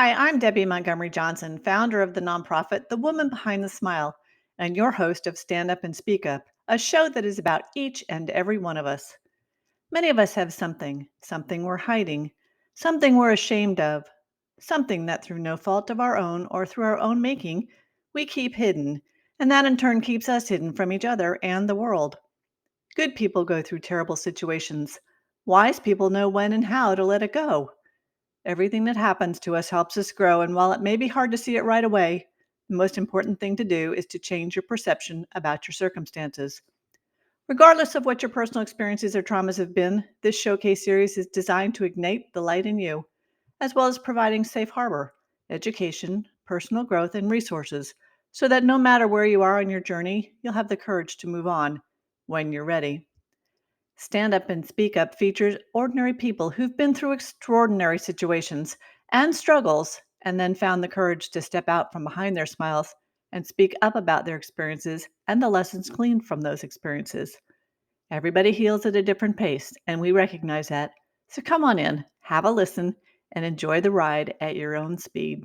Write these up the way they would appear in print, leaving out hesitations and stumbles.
Hi, I'm Debbie Montgomery Johnson, founder of the nonprofit The Woman Behind the Smile, and your host of Stand Up and Speak Up, a show that is about each and every one of us. Many of us have something we're hiding, something we're ashamed of, something that through no fault of our own or through our own making, we keep hidden, and that in turn keeps us hidden from each other and the world. Good people go through terrible situations. Wise people know when and how to let it go. Everything that happens to us helps us grow, and while it may be hard to see it right away, the most important thing to do is to change your perception about your circumstances. Regardless of what your personal experiences or traumas have been, this showcase series is designed to ignite the light in you, as well as providing safe harbor, education, personal growth, and resources, so that no matter where you are on your journey, you'll have the courage to move on when you're ready. Stand Up and Speak Up features ordinary people who've been through extraordinary situations and struggles and then found the courage to step out from behind their smiles and speak up about their experiences and the lessons gleaned from those experiences. Everybody heals at a different pace, and we recognize that. So come on in, have a listen, and enjoy the ride at your own speed.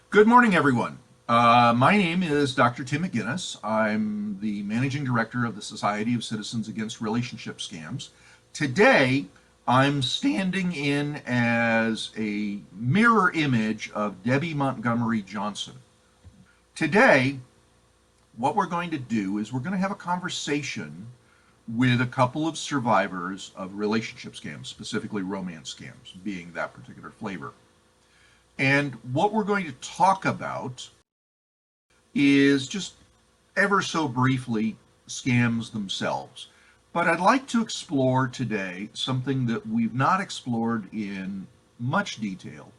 Good morning, everyone. My name is Dr. Tim McGuinness. I'm the managing director of the Society of Citizens Against Relationship Scams. Today, I'm standing in as a mirror image of Debby Montgomery Johnson. Today, what we're going to do is we're going to have a conversation with a couple of survivors of relationship scams, specifically romance scams, being that particular flavor. And what we're going to talk about is just ever so briefly scams themselves. But I'd like to explore today something that we've not explored in much detail,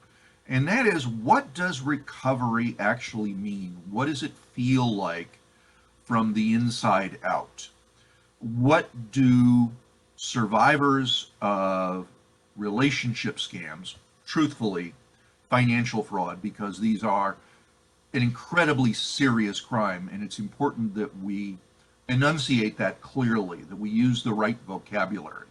and that is, what does recovery actually mean? What does it feel like from the inside out? What do survivors of relationship scams, truthfully, financial fraud, because these are an incredibly serious crime, and it's important that we enunciate that clearly, that we use the right vocabulary,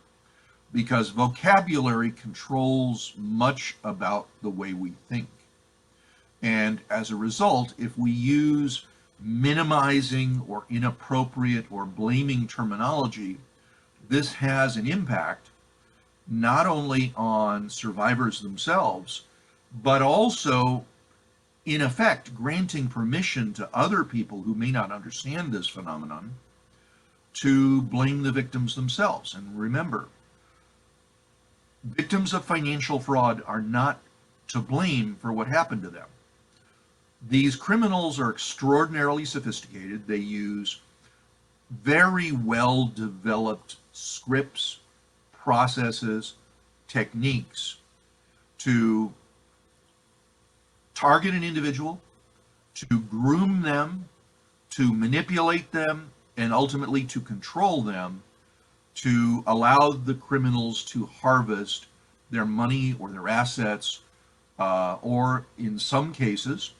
because vocabulary controls much about the way we think. And as a result, if we use minimizing or inappropriate or blaming terminology, this has an impact not only on survivors themselves, but also, in effect, granting permission to other people who may not understand this phenomenon to blame the victims themselves. And remember, victims of financial fraud are not to blame for what happened to them. These criminals are extraordinarily sophisticated. They use very well developed scripts, processes, techniques to target an individual, to groom them, to manipulate them, and ultimately to control them, to allow the criminals to harvest their money or their assets, or in some cases,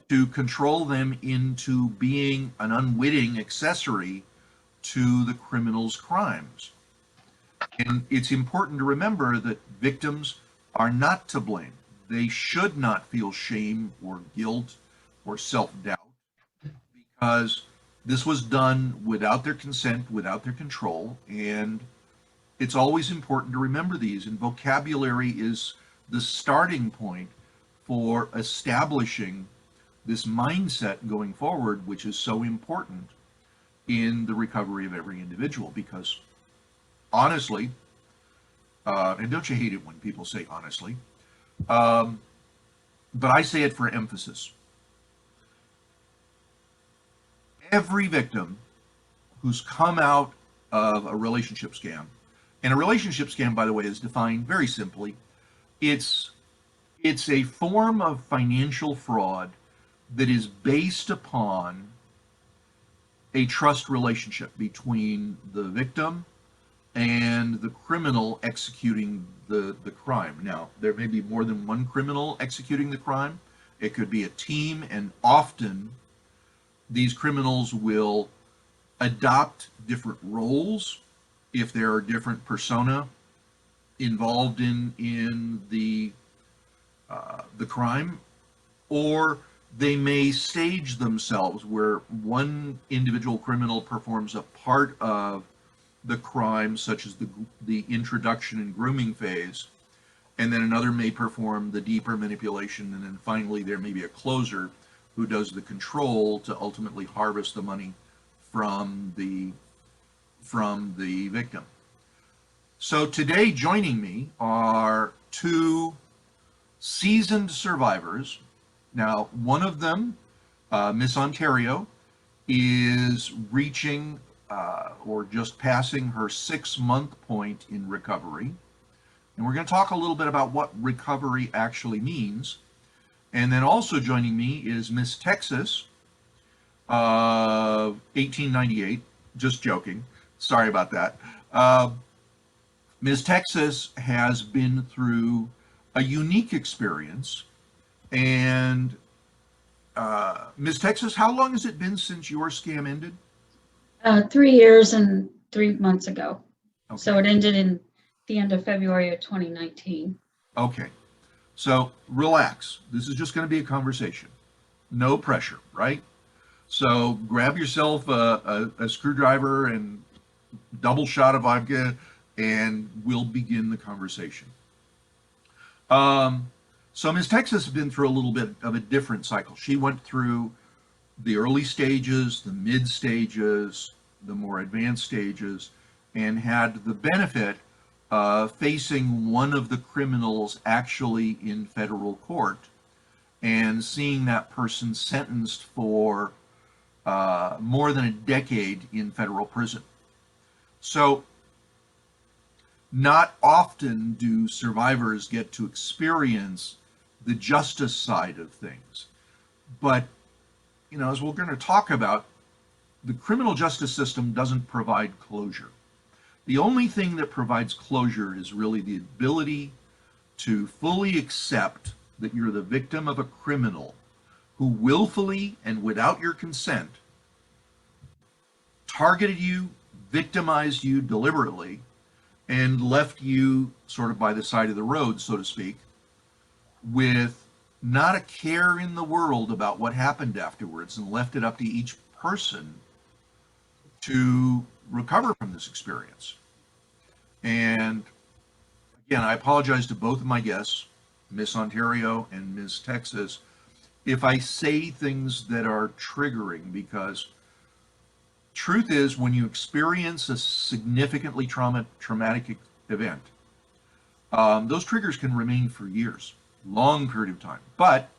to control them into being an unwitting accessory to the criminal's crimes. And it's important to remember that victims are not to blame. They should not feel shame or guilt or self-doubt, because this was done without their consent, without their control. And it's always important to remember these. And vocabulary is the starting point for establishing this mindset going forward, which is so important in the recovery of every individual. Because honestly, and don't you hate it when people say honestly, but I say it for emphasis. Every victim who's come out of a relationship scam, and a relationship scam, by the way, is defined very simply. It's a form of financial fraud that is based upon a trust relationship between the victim and the criminal executing the crime. Now, there may be more than one criminal executing the crime. It could be a team, and often these criminals will adopt different roles if there are different persona involved in the the crime, or they may stage themselves where one individual criminal performs a part of the crime, such as the introduction and grooming phase, and then another may perform the deeper manipulation, and then finally there may be a closer who does the control to ultimately harvest the money from the victim. So today joining me are two seasoned survivors. Now, one of them, Miss Ontario, is reaching or just passing her 6-month point in recovery. And we're going to talk a little bit about what recovery actually means. And then also joining me is Miss Texas, 1898. Just joking. Sorry about that. Ms. Texas has been through a unique experience. And Ms. Texas, how long has it been since your scam ended? 3 years and 3 months ago. Okay. So it ended in the end of February of 2019. Okay. So relax. This is just going to be a conversation. No pressure, right? So grab yourself a screwdriver and double shot of vodka, and we'll begin the conversation. So Ms. Texas has been through a little bit of a different cycle. She went through the early stages, the mid stages, the more advanced stages, and had the benefit of facing one of the criminals actually in federal court and seeing that person sentenced for more than a decade in federal prison. So not often do survivors get to experience the justice side of things. But, as we're going to talk about, the criminal justice system doesn't provide closure. The only thing that provides closure is really the ability to fully accept that you're the victim of a criminal who willfully and without your consent targeted you, victimized you deliberately, and left you sort of by the side of the road, so to speak, with not a care in the world about what happened afterwards, and left it up to each person to recover from this experience. And again, I apologize to both of my guests, Miss Ontario and Miss Texas, if I say things that are triggering, because truth is, when you experience a significantly traumatic event, those triggers can remain for years, long period of time. But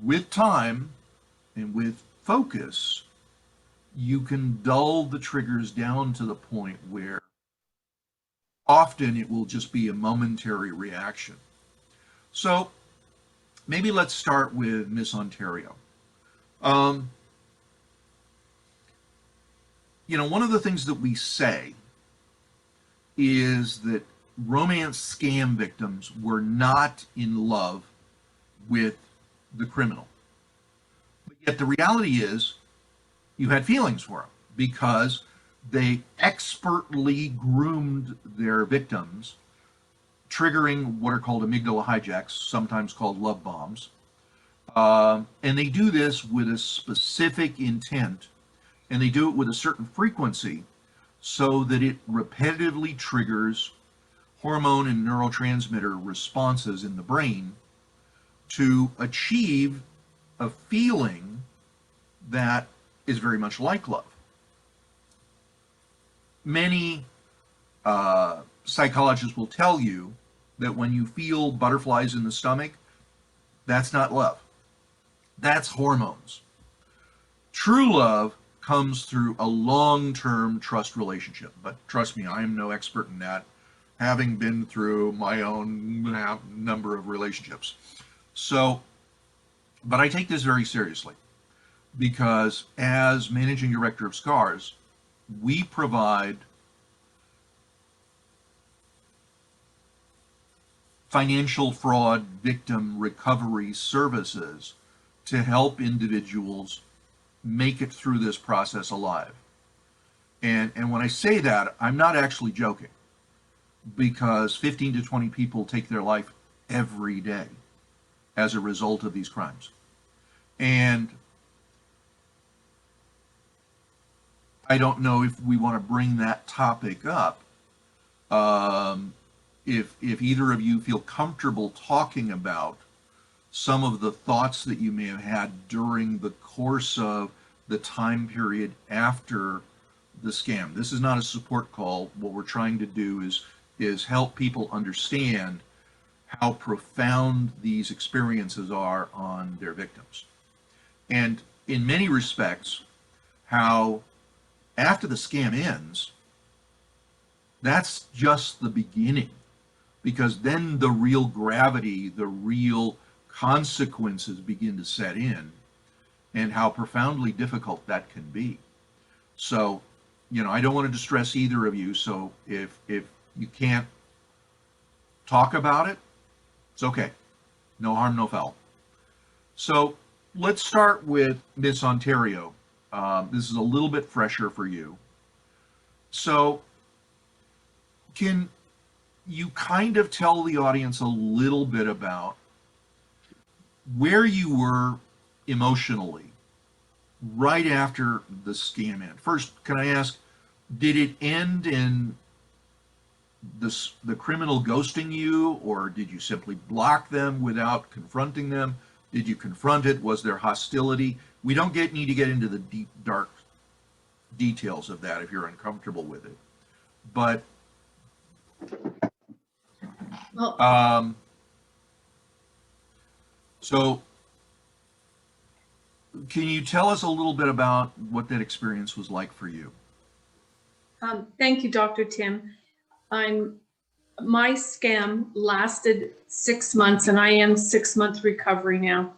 with time and with focus, you can dull the triggers down to the point where often it will just be a momentary reaction. So maybe let's start with Miss Ontario. One of the things that we say is that romance scam victims were not in love with the criminal. But yet the reality is you had feelings for them because they expertly groomed their victims, triggering what are called amygdala hijacks, sometimes called love bombs. And they do this with a specific intent, and they do it with a certain frequency so that it repetitively triggers hormone and neurotransmitter responses in the brain to achieve a feeling that is very much like love. Many psychologists will tell you that when you feel butterflies in the stomach, that's not love. That's hormones. True love comes through a long-term trust relationship. But trust me, I am no expert in that, having been through my own number of relationships. So, but I take this very seriously because as managing director of SCARS, we provide financial fraud victim recovery services to help individuals make it through this process alive. And when I say that, I'm not actually joking, because 15 to 20 people take their life every day. as a result of these crimes. And I don't know if we want to bring that topic up. If either of you feel comfortable talking about some of the thoughts that you may have had during the course of the time period after the scam. This is not a support call. What we're trying to do is help people understand how profound these experiences are on their victims. And in many respects, how after the scam ends, that's just the beginning, because then the real gravity, the real consequences begin to set in, and how profoundly difficult that can be. So, I don't want to distress either of you. So if you can't talk about it, it's okay. No harm, no foul. So let's start with Miss Ontario. This is a little bit fresher for you. So can you kind of tell the audience a little bit about where you were emotionally right after the scam end? First, can I ask, did it end in the criminal ghosting you, or did you simply block them without confronting them? Did you confront it? Was there hostility? We don't need to get into the deep, dark details of that if you're uncomfortable with it. But so can you tell us a little bit about what that experience was like for you? Thank you, Dr. Tim. My scam lasted 6 months, and I am 6 months recovery now.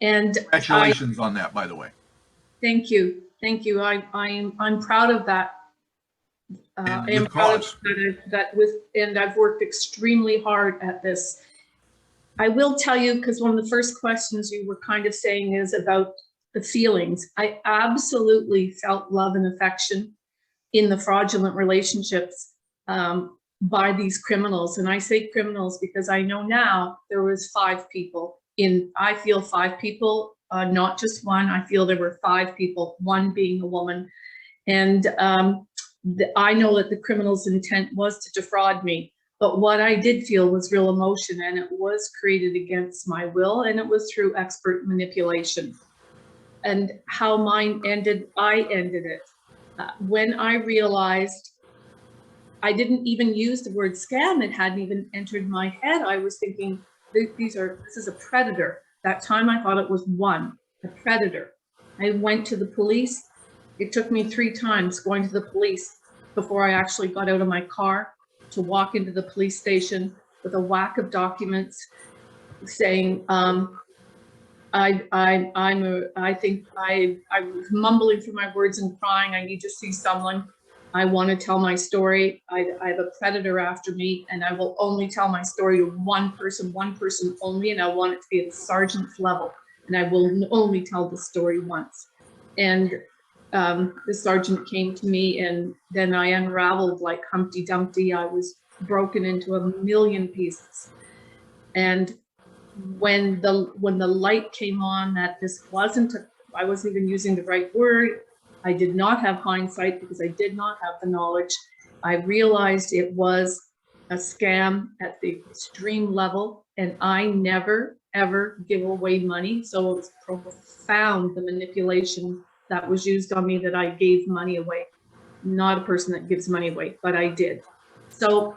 And congratulations on that, by the way. Thank you. I'm proud of that. And I am proud of that and I've worked extremely hard at this. I will tell you, because one of the first questions you were kind of saying is about the feelings. I absolutely felt love and affection in the fraudulent relationships by these criminals. And I say criminals because I know now there was 5 people I feel 5 people, not just one. I feel there were 5 people, one being a woman. And I know that the criminal's intent was to defraud me. But what I did feel was real emotion, and it was created against my will, and it was through expert manipulation. And how mine ended, I ended it. When I realized, I didn't even use the word scam. It hadn't even entered my head. I was thinking, this is a predator. That time I thought it was a predator. I went to the police. It took me 3 times going to the police before I actually got out of my car to walk into the police station with a whack of documents saying, I think I was mumbling through my words and crying. I need to see someone. I want to tell my story. I have a predator after me, and I will only tell my story to one person only, and I want it to be at the sergeant's level, and I will only tell the story once. And the sergeant came to me, and then I unraveled like Humpty Dumpty. I was broken into a million pieces. And when the light came on that this wasn't, I wasn't even using the right word. I did not have hindsight because I did not have the knowledge. I realized it was a scam at the extreme level, and I never, ever give away money. So it was profound, the manipulation that was used on me, that I gave money away. Not a person that gives money away, but I did. So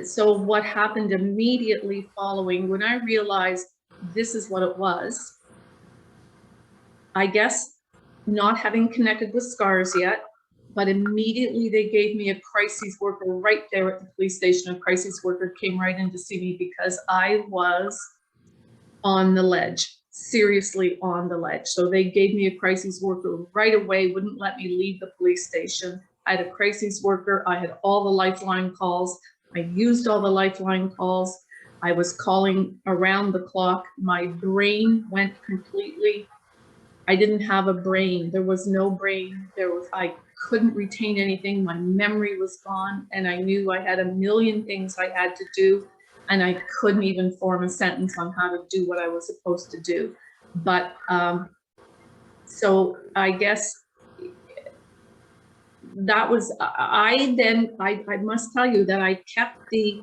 so what happened immediately following, when I realized this is what it was, I guess not having connected with SCARS yet, but immediately they gave me a crisis worker right there at the police station. A crisis worker came right in to see me because I was on the ledge, seriously on the ledge. So they gave me a crisis worker right away, wouldn't let me leave the police station. I had a crisis worker. I had all the lifeline calls. I used all the lifeline calls. I was calling around the clock. My brain went completely, I didn't have a brain. There was no brain. I couldn't retain anything. My memory was gone, and I knew I had a million things I had to do. and I couldn't even form a sentence on how to do what I was supposed to do. But so I guess that was, I must tell you that I kept the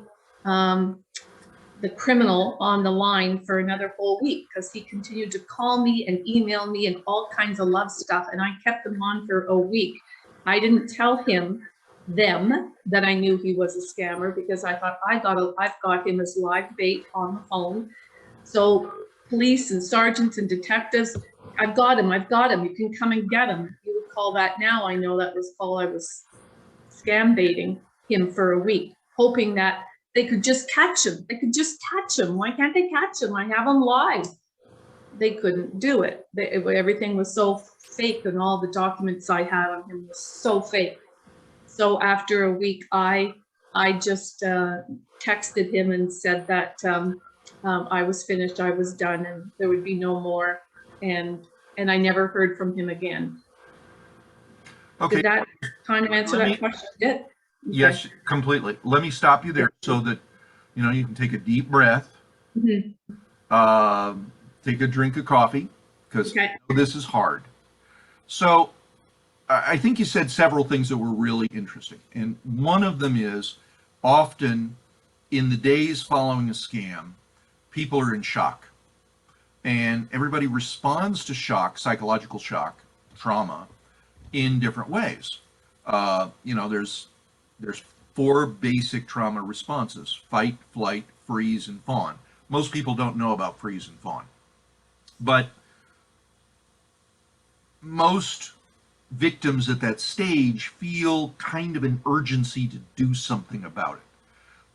criminal on the line for another whole week, because he continued to call me and email me and all kinds of love stuff, and I kept him on for a week. I didn't tell them that I knew he was a scammer, because I thought I've got him as live bait on the phone. So police and sergeants and detectives, I've got him, you can come and get him. You would call that now, I know that was called, I was scam baiting him for a week, hoping that they could just catch him. They could just catch him. Why can't they catch him? I have him live. They couldn't do it. Everything was so fake, and all the documents I had on him was so fake. So after a week, I just texted him and said that I was finished, I was done, and there would be no more. And I never heard from him again. Okay. Did that kind of answer that question? Did? Okay. Yes, completely. Let me stop you there so that you can take a deep breath, take a drink of coffee, because this is hard. So I think you said several things that were really interesting, and one of them is often in the days following a scam, people are in shock, and everybody responds to shock, psychological shock, trauma, in different ways. There's 4 basic trauma responses: fight, flight, freeze, and fawn. Most people don't know about freeze and fawn, but most victims at that stage feel kind of an urgency to do something about it.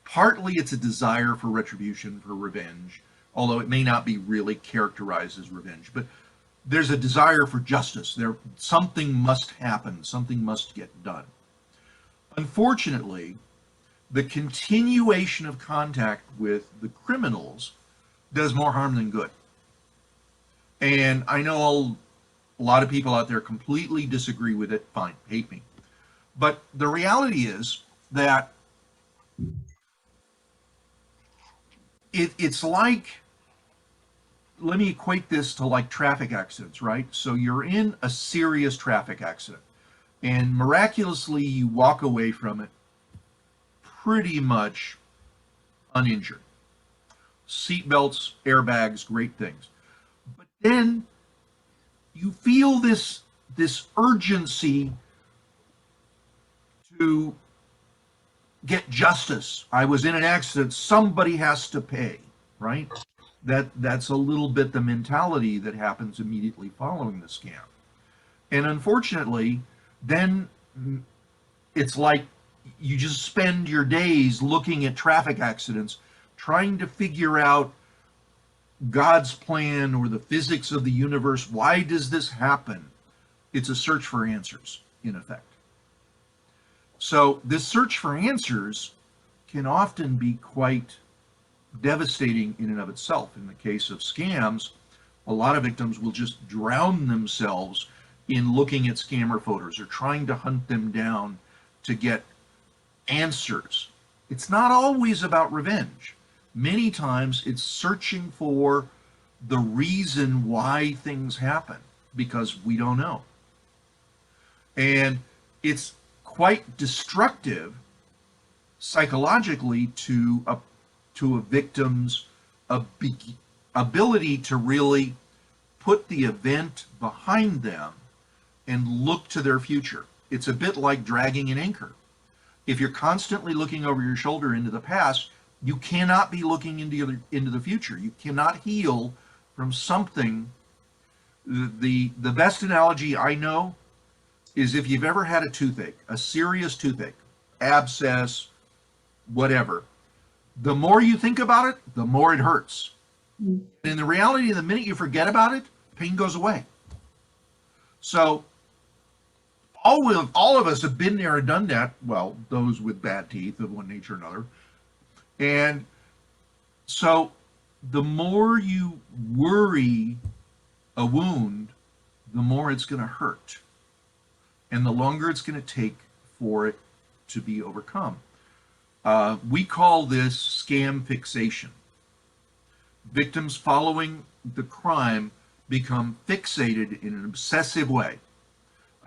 Partly it's a desire for retribution, for revenge, although it may not be really characterized as revenge, but there's a desire for justice. Something must happen, something must get done. Unfortunately, the continuation of contact with the criminals does more harm than good. And I know a lot of people out there completely disagree with it. Fine, hate me. But the reality is that it's like, let me equate this to like traffic accidents, right? So you're in a serious traffic accident, and miraculously you walk away from it pretty much uninjured. Seatbelts, airbags, great things. But then you feel this urgency to get justice. I was in an accident, somebody has to pay, right? That's a little bit the mentality that happens immediately following the scam. And unfortunately, then it's like you just spend your days looking at traffic accidents, trying to figure out God's plan or the physics of the universe. Why does this happen? It's a search for answers, in effect. So this search for answers can often be quite devastating in and of itself. In the case of scams, a lot of victims will just drown themselves in looking at scammer photos or trying to hunt them down to get answers. It's not always about revenge. Many times it's searching for the reason why things happen, because we don't know. And it's quite destructive psychologically to a victim's ability to really put the event behind them and look to their future. It's a bit like dragging an anchor. If you're constantly looking over your shoulder into the past, you cannot be looking into the future. You cannot heal from something. The best analogy I know is if you've ever had a toothache, a serious toothache, abscess, whatever, the more you think about it, the more it hurts. And in the reality, the minute you forget about it, pain goes away. So all of us have been there and done that. Well, those with bad teeth of one nature or another. And so the more you worry a wound, the more it's going to hurt. And the longer it's going to take for it to be overcome. We call this scam fixation. Victims following the crime become fixated in an obsessive way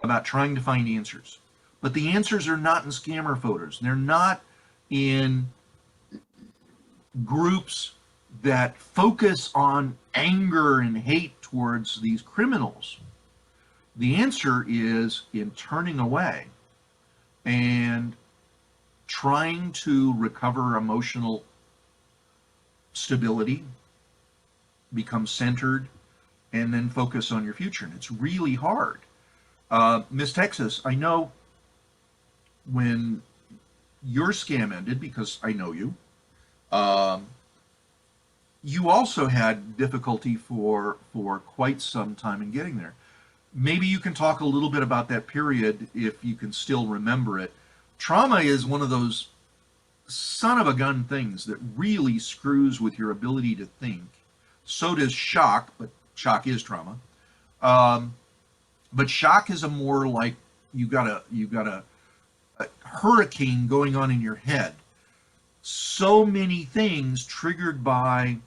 about trying to find answers. But the answers are not in scammer photos. They're not in groups that focus on anger and hate towards these criminals. The answer is in turning away and trying to recover emotional stability, become centered, and then focus on your future. And it's really hard. Miss Texas, I know when your scam ended, because I know you, you also had difficulty for quite some time in getting there. Maybe you can talk a little bit about that period if you can still remember it. Trauma is one of those son of a gun things that really screws with your ability to think. So does shock, but shock is trauma. But shock is a more like you got a hurricane going on in your head. So many things triggered by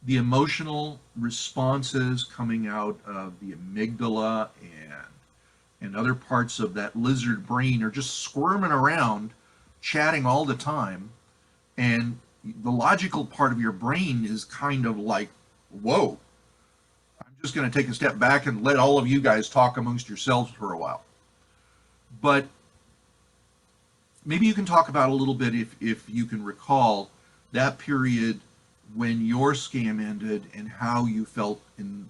the emotional responses coming out of the amygdala and other parts of that lizard brain are just squirming around, chatting all the time. And the logical part of your brain is kind of like, whoa, I'm just going to take a step back and let all of you guys talk amongst yourselves for a while. But maybe you can talk about a little bit, if you can recall, that period when your scam ended and how you felt in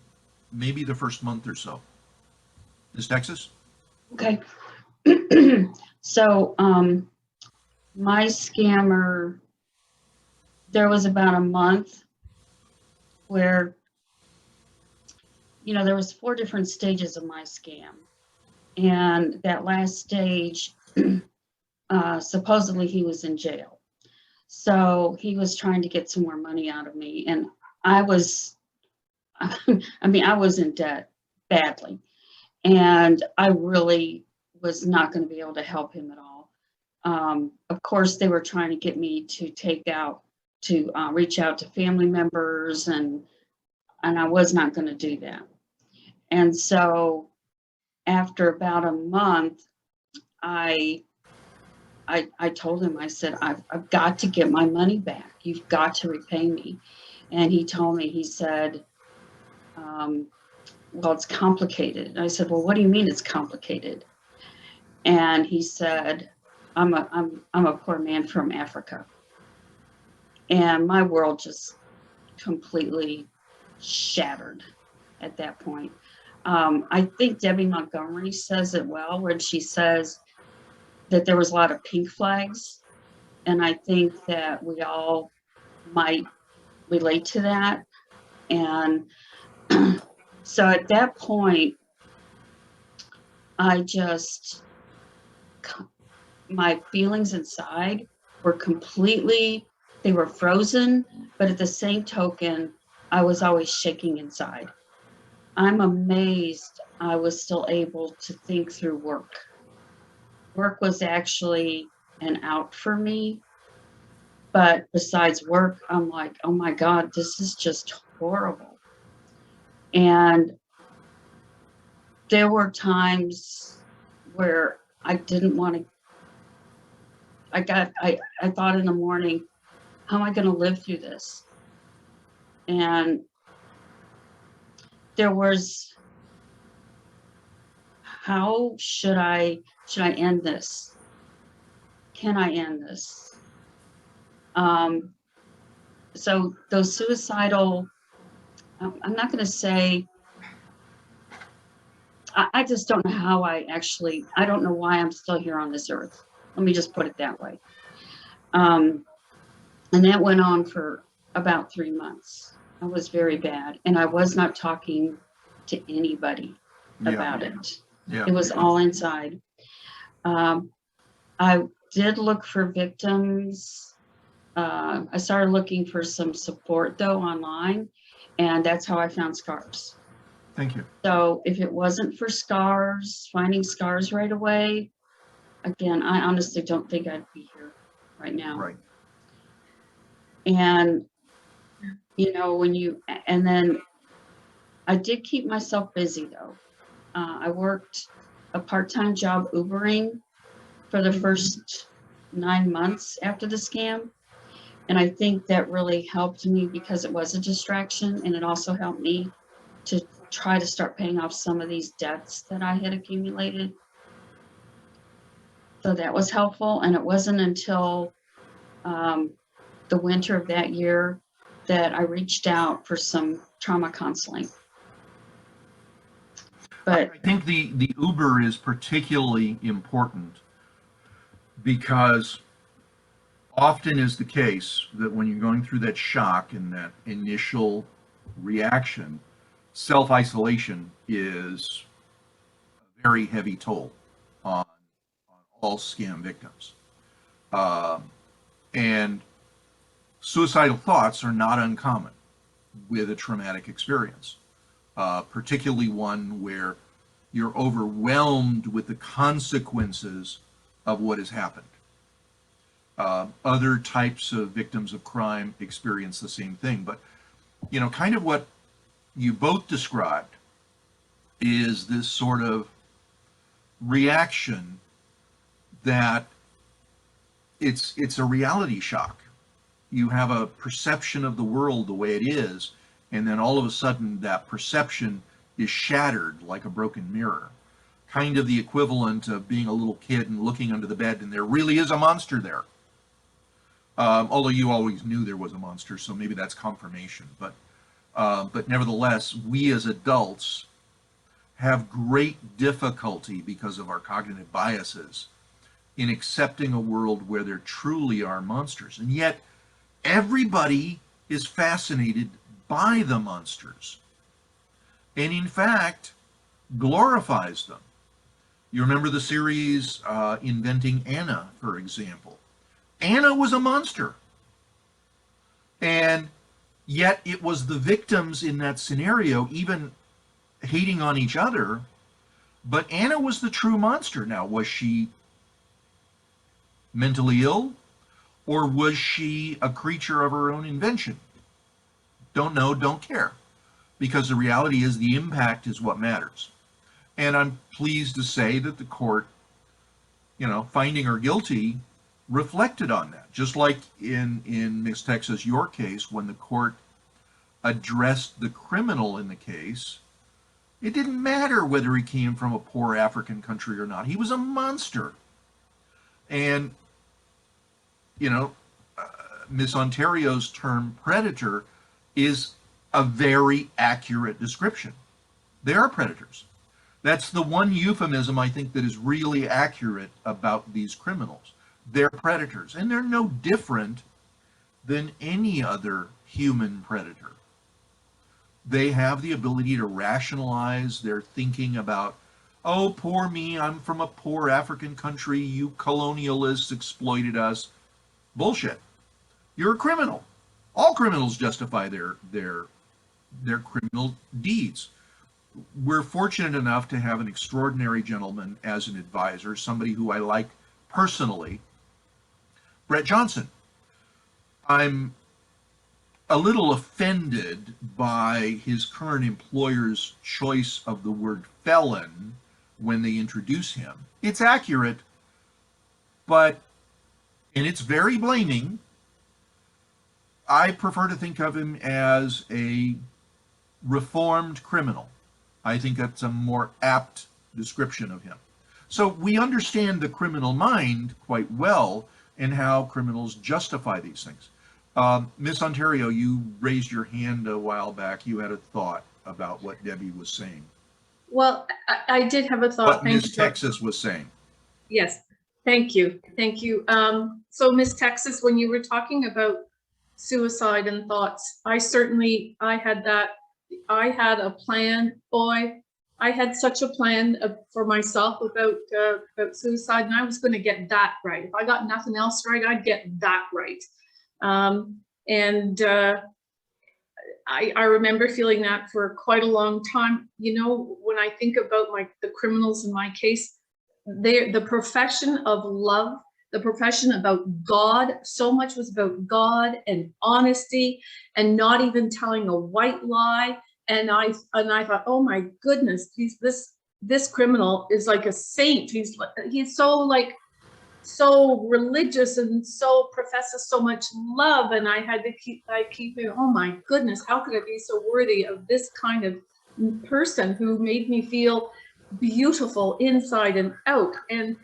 maybe the first month or so. Ms. Texas? Okay. So, my scammer, there was about a month where, there was 4 different stages of my scam. And that last stage, supposedly he was in jail. So he was trying to get some more money out of me. And I was in debt badly. And I really was not going to be able to help him at all. Of course, they were trying to get me to reach out to family members, and I was not going to do that. And so after about a month, I told him, I said, I've got to get my money back. You've got to repay me. And he told me, he said, well, it's complicated. And I said, well, what do you mean it's complicated? And he said, I'm a poor man from Africa. And my world just completely shattered at that point. I think Debbie Montgomery says it well when she says that there was a lot of pink flags. And I think that we all might relate to that. And so at that point, my feelings inside were they were frozen, but at the same token, I was always shaking inside. I'm amazed I was still able to think through work. Work was actually an out for me. But besides work, I'm like, oh my God, this is just horrible. And there were times where I didn't want to, I thought in the morning, how am I going to live through this? And there was, how should I end this? Can I end this? So those suicidal, I'm not going to say, I just don't know how I don't know why I'm still here on this earth. Let me just put it that way. And that went on for about 3 months. It was very bad. And I was not talking to anybody about it. Yeah. It was all inside. I did look for victims. I started looking for some support though online, and that's how I found scars. Thank you. So if it wasn't for scars, finding scars right away, again, I honestly don't think I'd be here right now. Right. And, you know, and then I did keep myself busy though. I worked a part-time job Ubering for the first 9 months after the scam. And I think that really helped me because it was a distraction, and it also helped me to try to start paying off some of these debts that I had accumulated. So that was helpful. And it wasn't until the winter of that year that I reached out for some trauma counseling. But I think the Uber is particularly important because often is the case that when you're going through that shock and that initial reaction, self-isolation is a very heavy toll on all scam victims. And suicidal thoughts are not uncommon with a traumatic experience, particularly one where you're overwhelmed with the consequences of what has happened. Other types of victims of crime experience the same thing. But, you know, kind of what you both described is this sort of reaction that it's a reality shock. You have a perception of the world the way it is, and then all of a sudden that perception is shattered like a broken mirror. Kind of the equivalent of being a little kid and looking under the bed and there really is a monster there. Although you always knew there was a monster, so maybe that's confirmation. But nevertheless, we as adults have great difficulty because of our cognitive biases in accepting a world where there truly are monsters. And yet, everybody is fascinated by the monsters, and in fact, glorifies them. You remember the series Inventing Anna, for example. Anna was a monster. And yet it was the victims in that scenario even hating on each other. But Anna was the true monster. Now, was she mentally ill? Or was she a creature of her own invention? Don't know, don't care. Because the reality is the impact is what matters. And I'm pleased to say that the court, you know, finding her guilty reflected on that. Just like in Miss Texas, your case, when the court addressed the criminal in the case, it didn't matter whether he came from a poor African country or not. He was a monster. And, you know, Miss Ontario's term predator is a very accurate description. They are predators. That's the one euphemism I think that is really accurate about these criminals. They're predators, and they're no different than any other human predator. They have the ability to rationalize their thinking about, oh, poor me, I'm from a poor African country, you colonialists exploited us. Bullshit. You're a criminal. All criminals justify their criminal deeds. We're fortunate enough to have an extraordinary gentleman as an advisor, somebody who I like personally, Brett Johnson. I'm a little offended by his current employer's choice of the word felon when they introduce him. It's accurate, and it's very blaming. I prefer to think of him as a reformed criminal. I think that's a more apt description of him. So we understand the criminal mind quite well and how criminals justify these things. Miss Ontario, you raised your hand a while back. You had a thought about what Debbie was saying. Well, I did have a thought. What Miss Texas was saying. Yes, thank you. Thank you. So Miss Texas, when you were talking about suicide and thoughts, I had that. I had a plan, boy. I had such a plan for myself about suicide, and I was going to get that right. If I got nothing else right, I'd get that right. I remember feeling that for quite a long time. You know, when I think about the criminals in my case, the profession of love, the profession about God. So much was about God and honesty and not even telling a white lie. And I thought, oh my goodness, this criminal is like a saint. He's so religious and so professes so much love. And I keep thinking, oh my goodness, how could I be so worthy of this kind of person who made me feel beautiful inside and out? And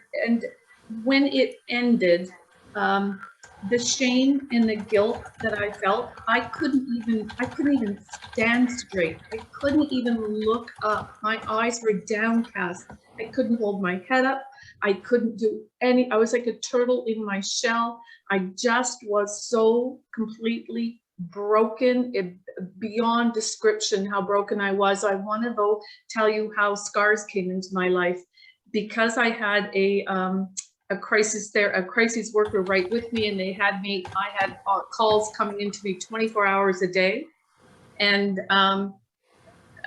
when it ended, the shame and the guilt that I felt, I couldn't even stand straight. I couldn't even look up. My eyes were downcast. I couldn't hold my head up. I couldn't do I was like a turtle in my shell. I just was so completely broken, beyond description how broken I was. I want to though tell you how scars came into my life, because I had a crisis worker right with me, and I had calls coming into me 24 hours a day. And not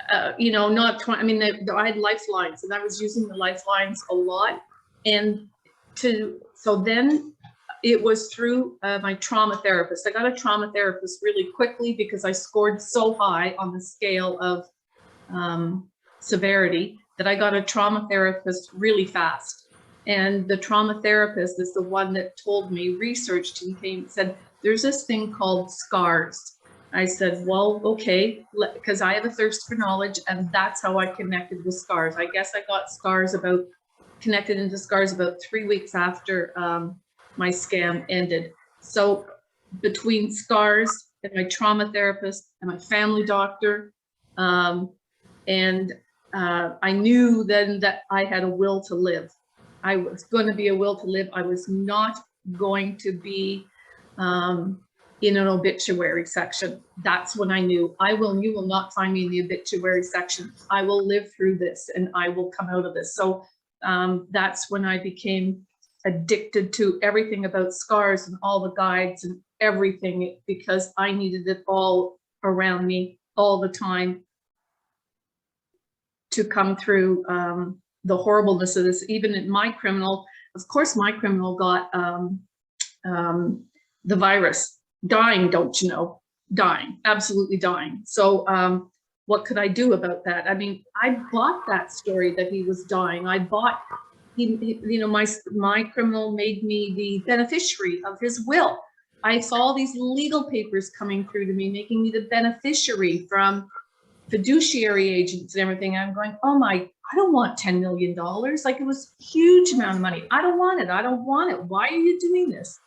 20, I mean, I had lifelines, and I was using the lifelines a lot. And so then it was through my trauma therapist. I got a trauma therapist really quickly because I scored so high on the scale of severity that I got a trauma therapist really fast. And the trauma therapist is the one that told me, researched and said, there's this thing called scars. I said, well, okay, because I have a thirst for knowledge, and that's how I connected with scars. I guess I got connected into scars about 3 weeks after my scam ended. So between scars and my trauma therapist and my family doctor, and I knew then that I had a will to live. I was going to be a will to live. I was not going to be in an obituary section. That's when I knew you will not find me in the obituary section. I will live through this and I will come out of this. So that's when I became addicted to everything about scars and all the guides and everything, because I needed it all around me all the time to come through the horribleness of this. Even in my criminal, of course, my criminal got the virus, dying, don't you know, dying, absolutely dying. So what could I do about that? I mean, I bought that story that he was dying. I bought, my criminal made me the beneficiary of his will. I saw all these legal papers coming through to me, making me the beneficiary from fiduciary agents and everything. I'm going, oh my, I don't want $10 million. Like, it was a huge amount of money. I don't want it. I don't want it. Why are you doing this?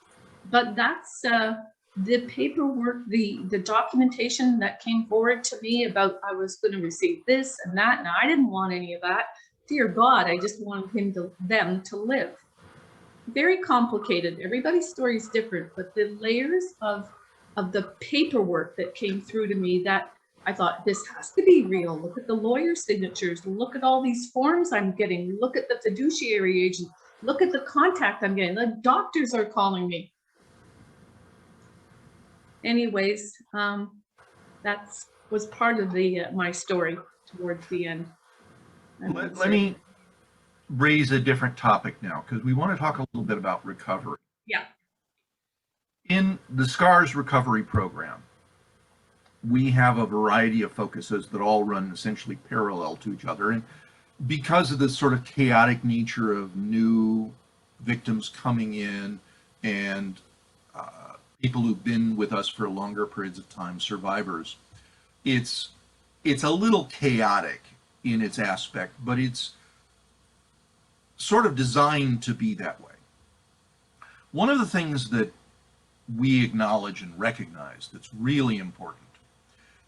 But that's the paperwork, the documentation that came forward to me about I was going to receive this and that, and I didn't want any of that. Dear God, I just wanted them to live. Very complicated. Everybody's story is different, but the layers of the paperwork that came through to me, that I thought, this has to be real. Look at the lawyer signatures. Look at all these forms I'm getting. Look at the fiduciary agent. Look at the contact I'm getting. The doctors are calling me. Anyways, that was part of my story towards the end. Let me raise a different topic now, because we want to talk a little bit about recovery. Yeah. In the SCARS recovery program, we have a variety of focuses that all run essentially parallel to each other. And because of the sort of chaotic nature of new victims coming in and people who've been with us for longer periods of time, survivors, it's a little chaotic in its aspect, but it's sort of designed to be that way. One of the things that we acknowledge and recognize that's really important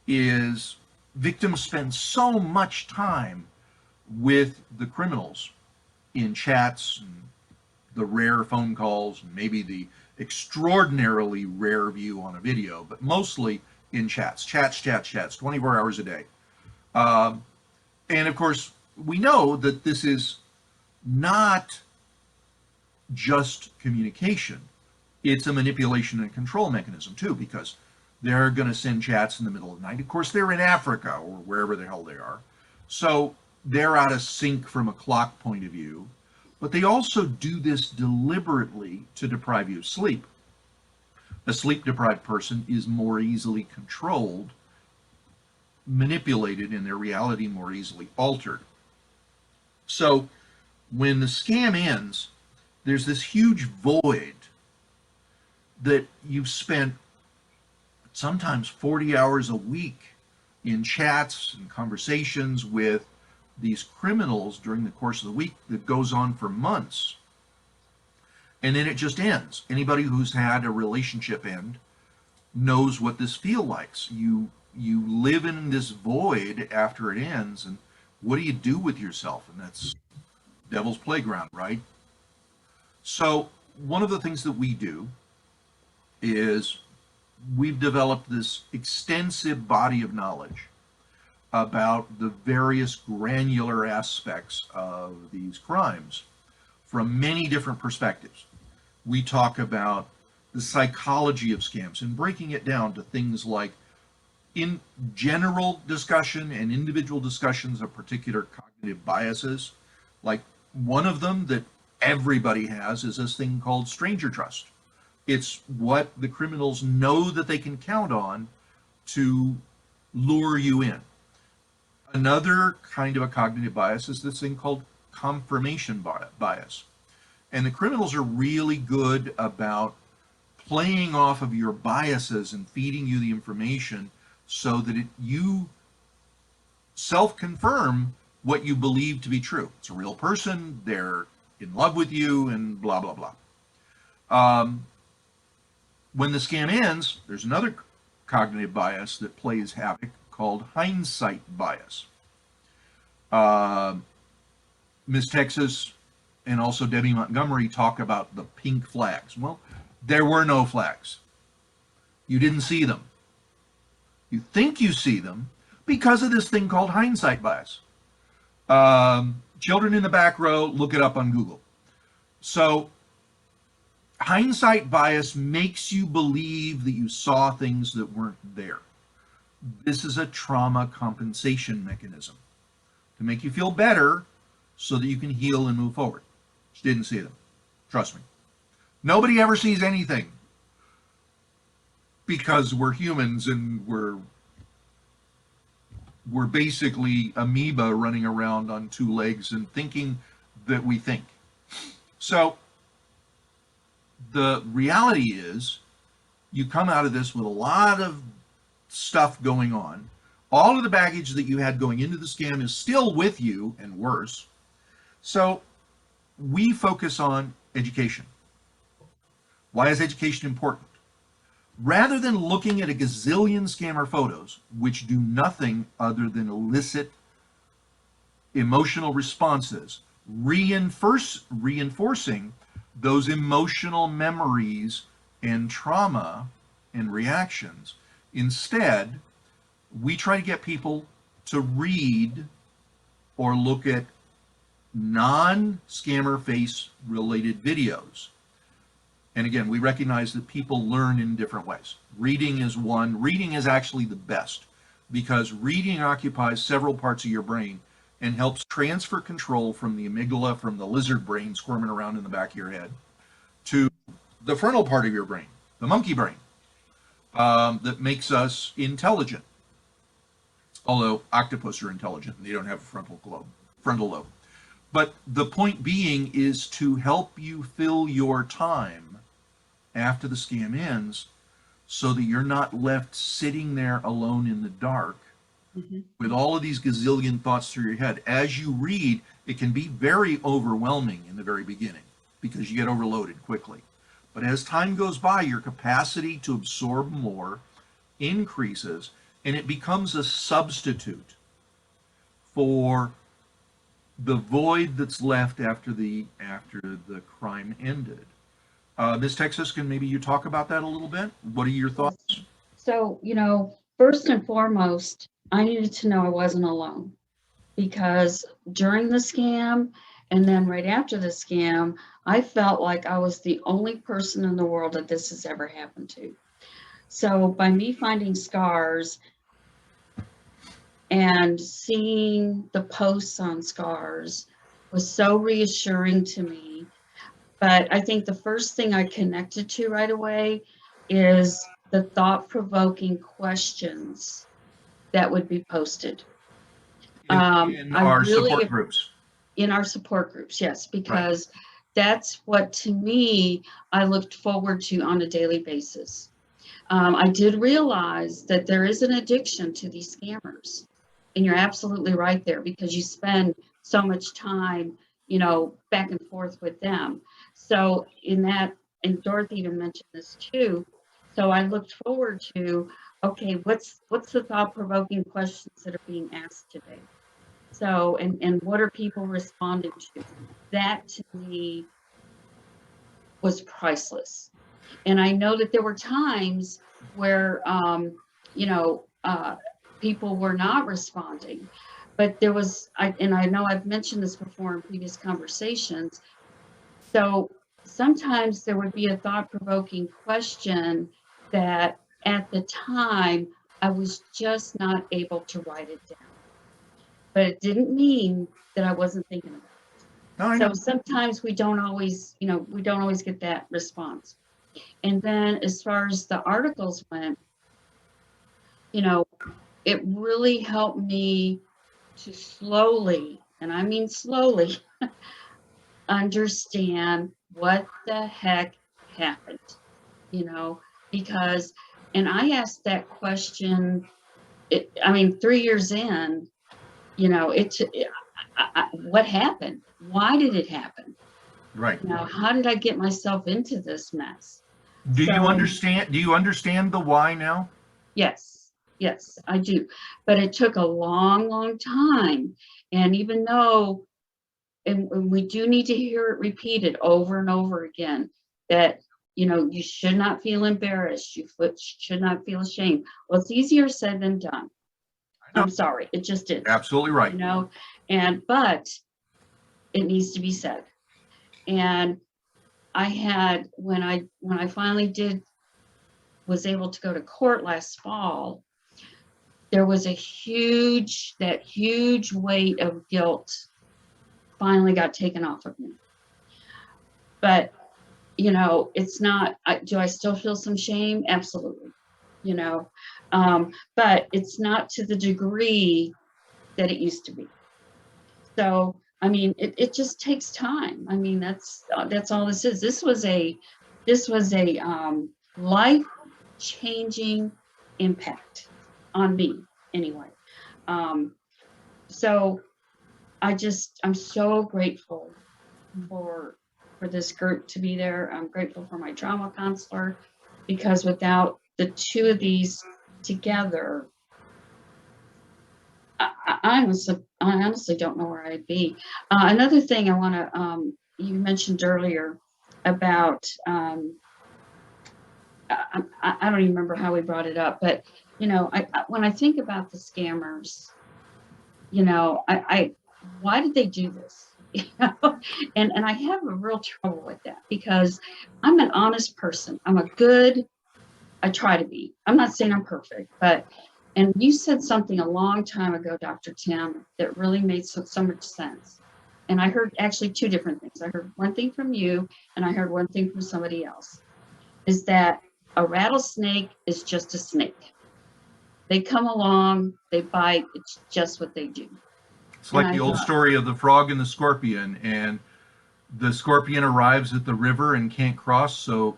is victims spend so much time with the criminals in chats and the rare phone calls, and maybe the extraordinarily rare view on a video, but mostly in chats, 24 hours a day. And of course, we know that this is not just communication. It's a manipulation and control mechanism too, because they're going to send chats in the middle of the night. Of course, they're in Africa or wherever the hell they are. So they're out of sync from a clock point of view. but they also do this deliberately to deprive you of sleep. A sleep-deprived person is more easily controlled, manipulated, and their reality more easily altered. So when the scam ends, there's this huge void that you've spent sometimes 40 hours a week in chats and conversations with these criminals during the course of the week that goes on for months. And then it just ends. Anybody who's had a relationship end knows what this feels like. You live in this void after it ends, and what do you do with yourself? And that's devil's playground, right? So one of the things that we do is we've developed this extensive body of knowledge about the various granular aspects of these crimes from many different perspectives. We talk about the psychology of scams and breaking it down to things like in general discussion and individual discussions of particular cognitive biases. Like one of them that everybody has is this thing called stranger trust. It's what the criminals know that they can count on to lure you in. Another kind of a cognitive bias is this thing called confirmation bias. And the criminals are really good about playing off of your biases and feeding you the information so that you self-confirm what you believe to be true. It's a real person, they're in love with you, and blah, blah, blah. When the scam ends, there's another cognitive bias that plays havoc called hindsight bias. Miss Texas and also Debby Montgomery talk about the pink flags. Well, there were no flags. You didn't see them. You think you see them because of this thing called hindsight bias. Children in the back row, look it up on Google. So hindsight bias makes you believe that you saw things that weren't there. This is a trauma compensation mechanism to make you feel better so that you can heal and move forward. Just didn't see them. Trust me. Nobody ever sees anything because we're humans and we're basically amoeba running around on two legs and thinking that we think. So the reality is you come out of this with a lot of stuff going on. All of the baggage that you had going into the scam is still with you and worse. So we focus on education. Why is education important? Rather than looking at a gazillion scammer photos, which do nothing other than elicit emotional responses, reinforcing those emotional memories and trauma and reactions, instead, we try to get people to read or look at non-scammer face related videos. And again, we recognize that people learn in different ways. Reading is one. Reading is actually the best because reading occupies several parts of your brain and helps transfer control from the amygdala, from the lizard brain squirming around in the back of your head, to the frontal part of your brain, the monkey brain, that makes us intelligent. Although octopus are intelligent and they don't have a frontal lobe. But the point being is to help you fill your time after the scam ends so that you're not left sitting there alone in the dark with all of these gazillion thoughts through your head. As you read, it can be very overwhelming in the very beginning because you get overloaded quickly. But as time goes by, your capacity to absorb more increases and it becomes a substitute for the void that's left after the crime ended. Ms. Texas, can maybe you talk about that a little bit? What are your thoughts? So, first and foremost, I needed to know I wasn't alone because during the scam and then right after the scam, I felt like I was the only person in the world that this has ever happened to. So by me finding scars and seeing the posts on scars was so reassuring to me. But I think the first thing I connected to right away is the thought-provoking questions that would be posted. In I our really, support groups. in our support groups, yes, Right. because that's what, to me, I looked forward to on a daily basis. I did realize that there is an addiction to these scammers. And you're absolutely right there, because you spend so much time, back and forth with them. So in that, and Dorothy even mentioned this too. So I looked forward to, okay, what's the thought-provoking questions that are being asked today? So, and what are people responding to? That to me was priceless. And I know that there were times where, people were not responding, but there was, and I know I've mentioned this before in previous conversations. So sometimes there would be a thought-provoking question that at the time I was just not able to write it down. But it didn't mean that I wasn't thinking about it. No, I So know. sometimes we don't always get that response. And then as far as the articles went, it really helped me to slowly, and I mean slowly, understand what the heck happened, because, and I asked that question, 3 years in, what happened? Why did it happen? Right. How did I get myself into this mess? Do you So, understand? Do you understand the why now? yes, I do. But it took a long, long time. And even though, and we do need to hear it repeated over and over again, that, you should not feel embarrassed. You should not feel ashamed. Well, it's easier said than done. I know. I'm sorry. It just is. Absolutely right. But it needs to be said. And I had, when I finally was able to go to court last fall, there was that huge weight of guilt finally got taken off of me. But, it's not, do I still feel some shame? Absolutely. But it's not to the degree that it used to be. So, it just takes time. That's all this is. This was a life-changing impact on me anyway. So I'm so grateful for this group to be there. I'm grateful for my trauma counselor, because without the two of these together, I honestly don't know where I'd be. Another thing I want to, you mentioned earlier about, I don't even remember how we brought it up, but, when I think about the scammers, why did they do this? And I have a real trouble with that, because I'm an honest person. I try to be. I'm not saying I'm perfect, and you said something a long time ago, Dr. Tim, that really made so much sense. And I heard actually two different things. I heard one thing from you, and I heard one thing from somebody else, is that a rattlesnake is just a snake. They come along, they bite, it's just what they do. It's like the old story of the frog and the scorpion, and the scorpion arrives at the river and can't cross, so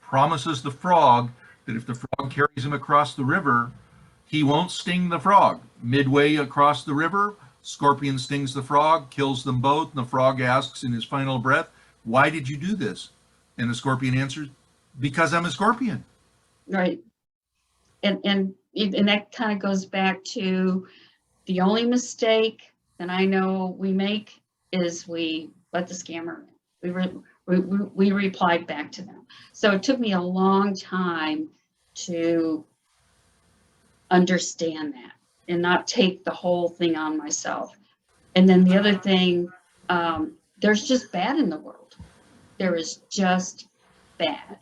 promises the frog that if the frog carries him across the river, he won't sting the frog. Midway across the river, scorpion stings the frog, kills them both, and the frog asks in his final breath, "Why did you do this?" And the scorpion answers, "Because I'm a scorpion." Right. And that kind of goes back to the only mistake that I know we make is we let the scammer in. We replied back to them. So it took me a long time to understand that and not take the whole thing on myself. And then the other thing, there's just bad in the world. There is just bad.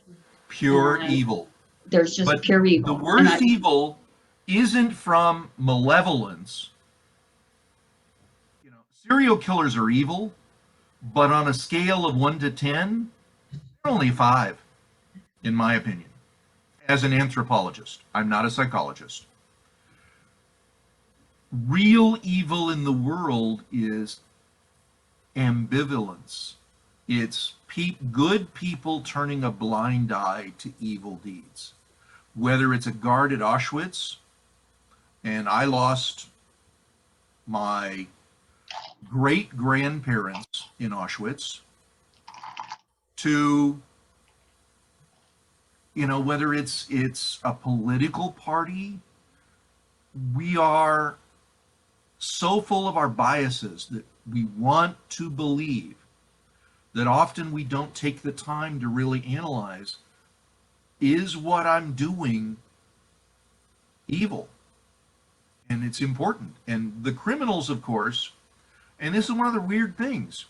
Pure evil. There's just pure evil. The worst evil isn't from malevolence. Serial killers are evil, but on a scale of 1 to 10, they're only 5, in my opinion, as an anthropologist. I'm not a psychologist. Real evil in the world is ambivalence. It's good people turning a blind eye to evil deeds. Whether it's a guard at Auschwitz, and I lost my great-grandparents in Auschwitz, to, whether it's a political party, we are so full of our biases that we want to believe that often we don't take the time to really analyze, is what I'm doing evil? And it's important. And the criminals, of course, and this is one of the weird things,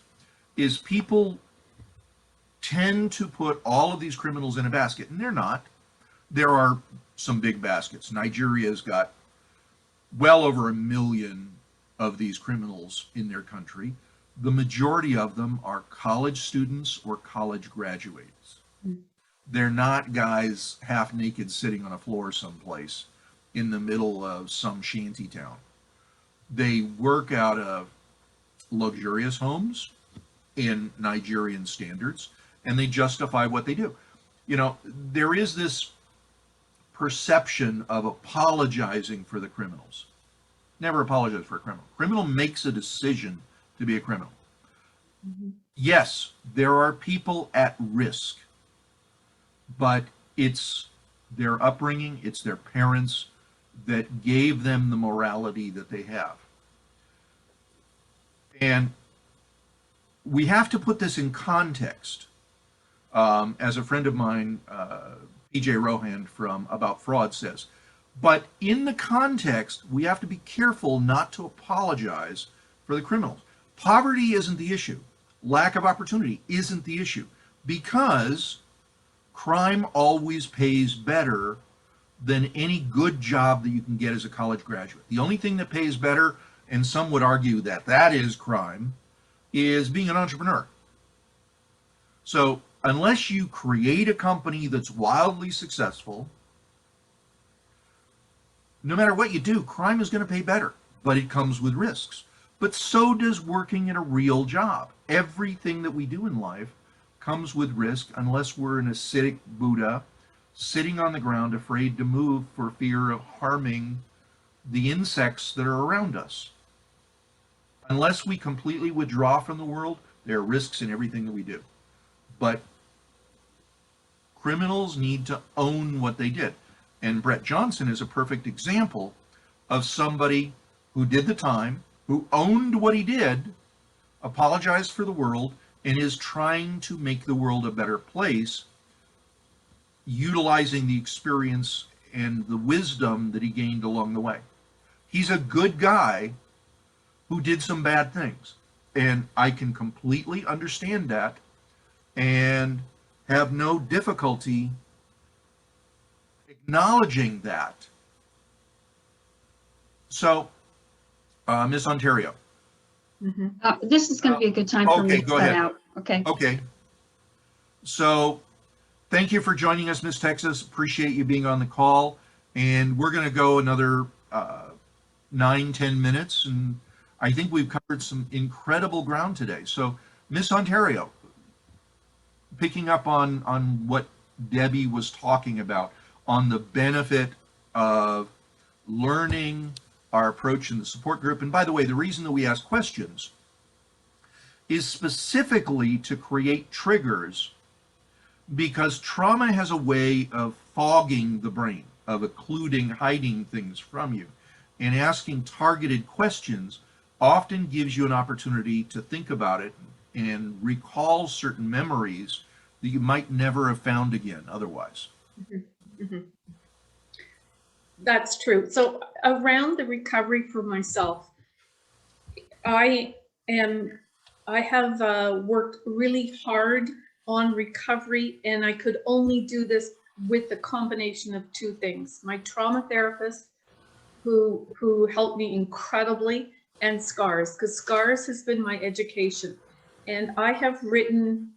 is people tend to put all of these criminals in a basket, and they're not. There are some big baskets. Nigeria's got well over 1 million of these criminals in their country. The majority of them are college students or college graduates. They're not guys half naked sitting on a floor someplace in the middle of some shanty town. They work out of luxurious homes in Nigerian standards, and they justify what they do. There is this perception of apologizing for the criminals. Never apologize for a criminal. Criminal makes a decision to be a criminal. Mm-hmm. Yes, there are people at risk, but it's their upbringing, it's their parents that gave them the morality that they have. And we have to put this in context. As a friend of mine, PJ Rohan from About Fraud says, but in the context, we have to be careful not to apologize for the criminals. Poverty isn't the issue. Lack of opportunity isn't the issue, because crime always pays better than any good job that you can get as a college graduate. The only thing that pays better, and some would argue that that is crime, is being an entrepreneur. So unless you create a company that's wildly successful, no matter what you do, crime is going to pay better, but it comes with risks. But so does working in a real job. Everything that we do in life comes with risk, unless we're an ascetic Buddha sitting on the ground afraid to move for fear of harming the insects that are around us. Unless we completely withdraw from the world, there are risks in everything that we do. But criminals need to own what they did. And Brett Johnson is a perfect example of somebody who did the time, who owned what he did, apologized for the world, and is trying to make the world a better place, utilizing the experience and the wisdom that he gained along the way. He's a good guy who did some bad things. And I can completely understand that and have no difficulty acknowledging that. So, Miss Ontario. Mm-hmm. This is going to be a good time for me to cut out. Okay. Okay. So, thank you for joining us, Miss Texas. Appreciate you being on the call. And we're going to go another 9-10 minutes. And I think we've covered some incredible ground today. So, Miss Ontario, picking up on what Debbie was talking about, on the benefit of learning our approach in the support group. And by the way, the reason that we ask questions is specifically to create triggers, because trauma has a way of fogging the brain, of occluding, hiding things from you. And asking targeted questions often gives you an opportunity to think about it and recall certain memories that you might never have found again otherwise. Mm-hmm. Mm-hmm. That's true. So around the recovery for myself, I have worked really hard on recovery, and I could only do this with the combination of two things. My trauma therapist, who helped me incredibly, and scars, because scars has been my education. And I have written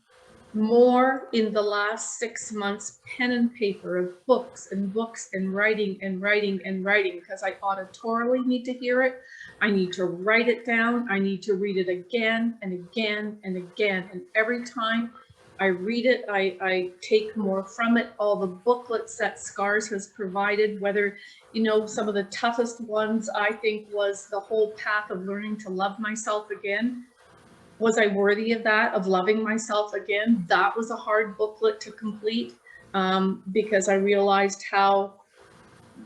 more in the last 6 months, pen and paper, of books and books and writing and writing and writing, because I auditorily need to hear it. I need to write it down. I need to read it again and again and again. And every time I read it, I take more from it. All the booklets that Scars has provided, whether, you know, some of the toughest ones, I think, was the whole path of learning to love myself again. Was I worthy of that, of loving myself again? That was a hard booklet to complete, because I realized how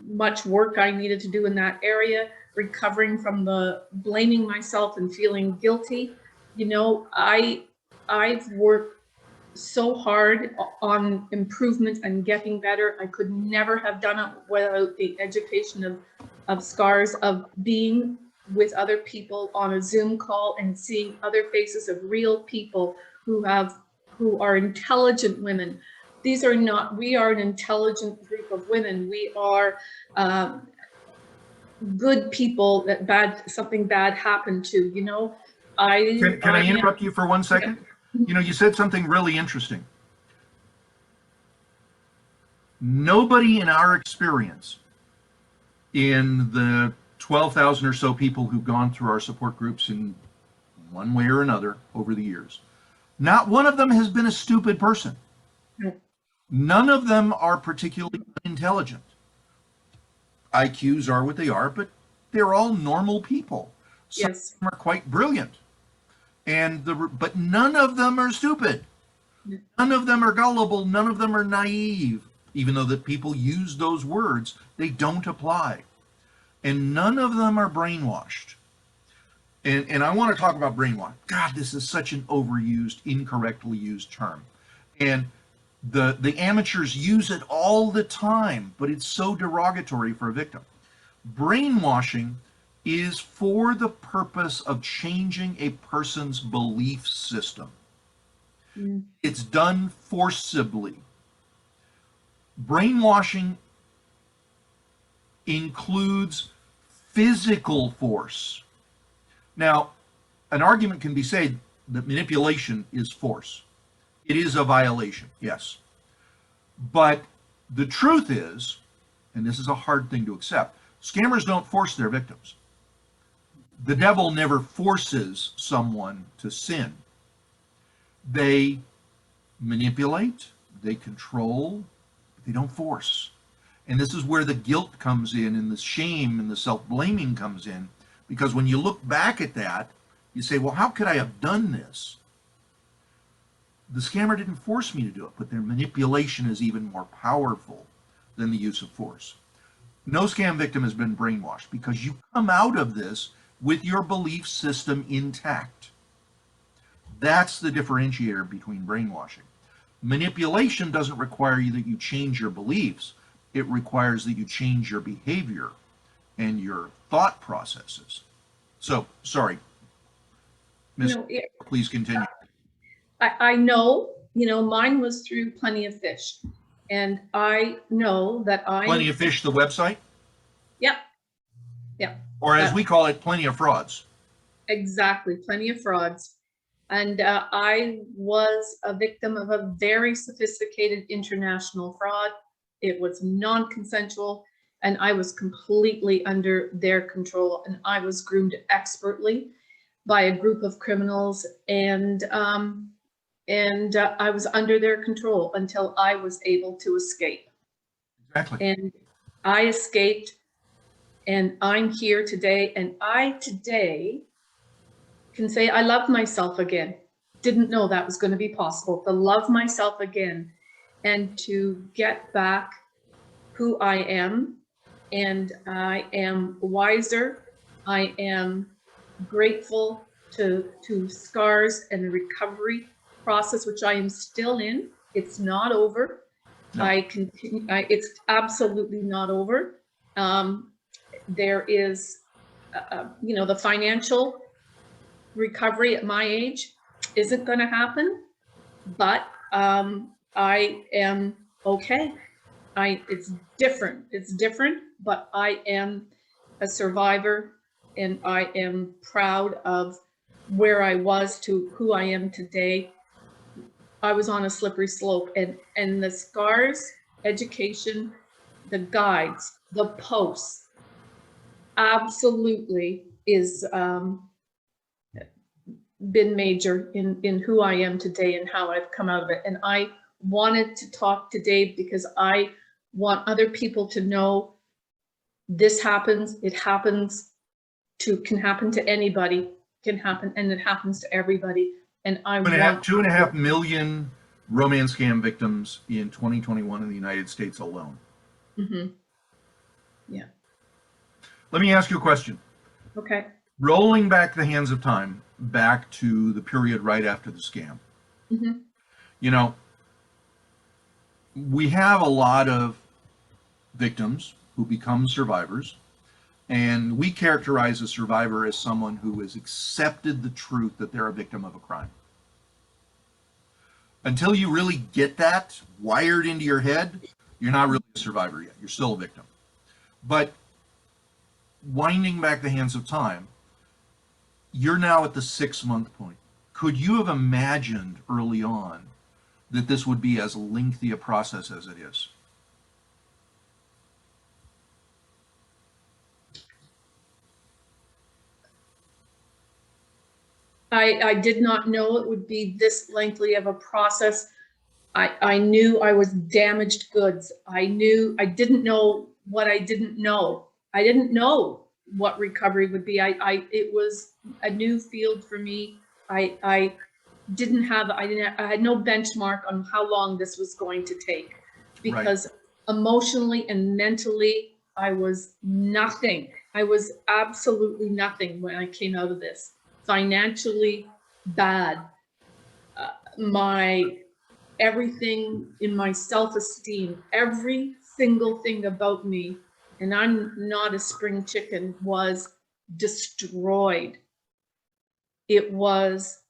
much work I needed to do in that area, recovering from the blaming myself and feeling guilty. You know, I've worked so hard on improvement and getting better. I could never have done it without the education of Scars, of being with other people on a Zoom call and seeing other faces of real people who are intelligent women. These are not, we are an intelligent group of women. We are good people that something bad happened to, you know. Can I interrupt you for 1 second? You know, you said something really interesting. Nobody in our experience, in the 12,000 or so people who've gone through our support groups in one way or another over the years, not one of them has been a stupid person. None of them are particularly intelligent. IQs are what they are, but they're all normal people. Some Yes. of them are quite brilliant. But none of them are stupid. None of them are gullible. None of them are naive. Even though that people use those words, they don't apply. And none of them are brainwashed. And I want to talk about brainwash. God, this is such an overused, incorrectly used term. And the amateurs use it all the time, but it's so derogatory for a victim. Brainwashing is for the purpose of changing a person's belief system. It's done forcibly. Brainwashing includes physical force. Now, an argument can be said that manipulation is force. It is a violation, yes. But the truth is, and this is a hard thing to accept, scammers don't force their victims. The devil never forces someone to sin. They manipulate, they control, but they don't force. And this is where the guilt comes in, and the shame and the self-blaming comes in, because when you look back at that, you say, well, how could I have done this? The scammer didn't force me to do it, but their manipulation is even more powerful than the use of force. No scam victim has been brainwashed, because you come out of this with your belief system intact. That's the differentiator between brainwashing. Manipulation doesn't require you that you change your beliefs. It requires that you change your behavior and your thought processes. So, sorry, Ms. Please continue. I know, you know, mine was through Plenty of Fish. And I know that Plenty of Fish, the website? Yep. Yep. Or as we call it, Plenty of Frauds. Exactly, Plenty of Frauds. And I was a victim of a very sophisticated international fraud. It was non-consensual, and I was completely under their control, and I was groomed expertly by a group of criminals, and I was under their control until I was able to escape. Exactly. And I escaped, and I'm here today, and I today can say I love myself again. Didn't know that was going to be possible, to love myself again and to get back who I am. And I am wiser. I am grateful to Scars and the recovery process, which I am still in. It's not over. No. I continue. It's absolutely not over. There is, you know, the financial recovery at my age isn't going to happen, but I am okay. It's different, but I am a survivor. and I am proud of where I was to who I am today. I was on a slippery slope, and the scars, education, the guides, the posts, absolutely is been major in who I am today and how I've come out of it. And I wanted to talk today because I want other people to know this happens. It happens can happen to anybody, can happen, and it happens to everybody. And I want 2.5 million romance scam victims in 2021 in the United States alone. Mm-hmm. Yeah. Let me ask you a question. Okay. Rolling back the hands of time, back to the period right after the scam. Mm-hmm. You know, we have a lot of victims who become survivors, and we characterize a survivor as someone who has accepted the truth that they're a victim of a crime. Until you really get that wired into your head, you're not really a survivor yet. You're still a victim. But winding back the hands of time, you're now at the 6-month point. Could you have imagined early on that this would be as lengthy a process as it is? I did not know it would be this lengthy of a process. I knew I was damaged goods. I didn't know what I didn't know. I didn't know what recovery would be. It was a new field for me. I had no benchmark on how long this was going to take, because emotionally and mentally, I was nothing. I was absolutely nothing when I came out of this. Financially bad. My everything in my self-esteem, every single thing about me, and I'm not a spring chicken, was destroyed. It was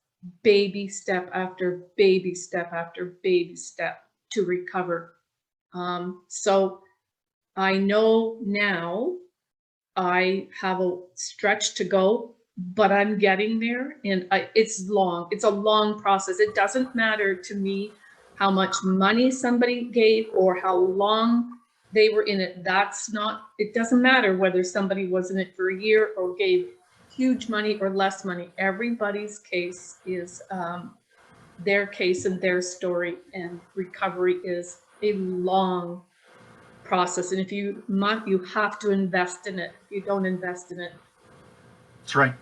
baby step after baby step after baby step to recover. So I know now I have a stretch to go, but I'm getting there, and it's long. It's a long process. It doesn't matter to me how much money somebody gave or how long they were in it. It doesn't matter whether somebody was in it for a year or gave huge money or less money. Everybody's case is their case and their story, and recovery is a long process. And if you have to invest in it. If you don't invest in it. That's right.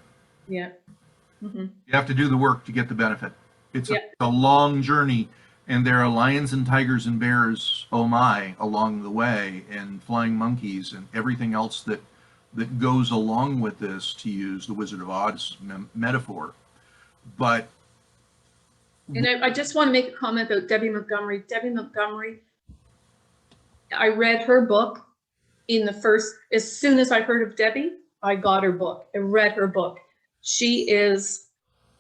Yeah. Mm-hmm. You have to do the work to get the benefit. It's Yeah. a long journey, and there are lions and tigers and bears, oh my, along the way, and flying monkeys and everything else that goes along with this, to use the Wizard of Oz metaphor. But and I just want to make a comment about Debby Montgomery. Debby Montgomery, I read her book as soon as I heard of Debby, I got her book. I read her book. She is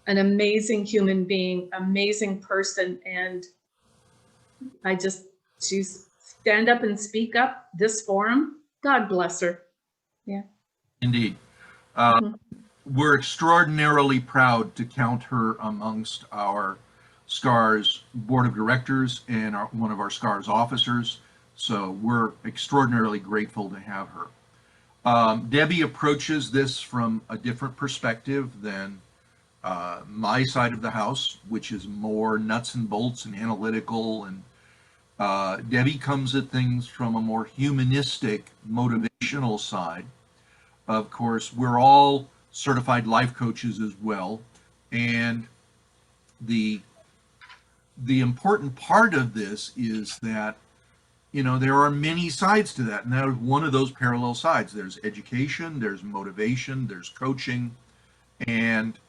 an amazing human being, amazing person. And she's stand up and speak up, this forum. God bless her. Yeah. indeed, we're extraordinarily proud to count her amongst our SCAR's board of directors and one of our SCAR's officers. So we're extraordinarily grateful to have her. Debby approaches this from a different perspective than my side of the house, which is more nuts and bolts and analytical. And Debby comes at things from a more humanistic, motivational side. Of course, we're all certified life coaches as well. And the important part of this is that, there are many sides to that. And that is one of those parallel sides. There's education, there's motivation, there's coaching. And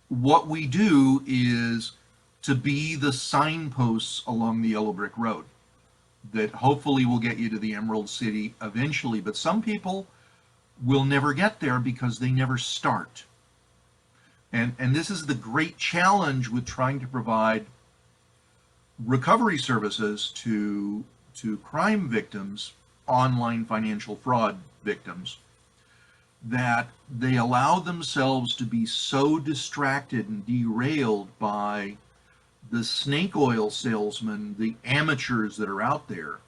what we do is to be the signposts along the yellow brick road that hopefully will get you to the Emerald City eventually. But some people will never get there because they never start. And this is the great challenge with trying to provide recovery services to crime victims, online financial fraud victims, that they allow themselves to be so distracted and derailed by the snake oil salesmen, the amateurs that are out there,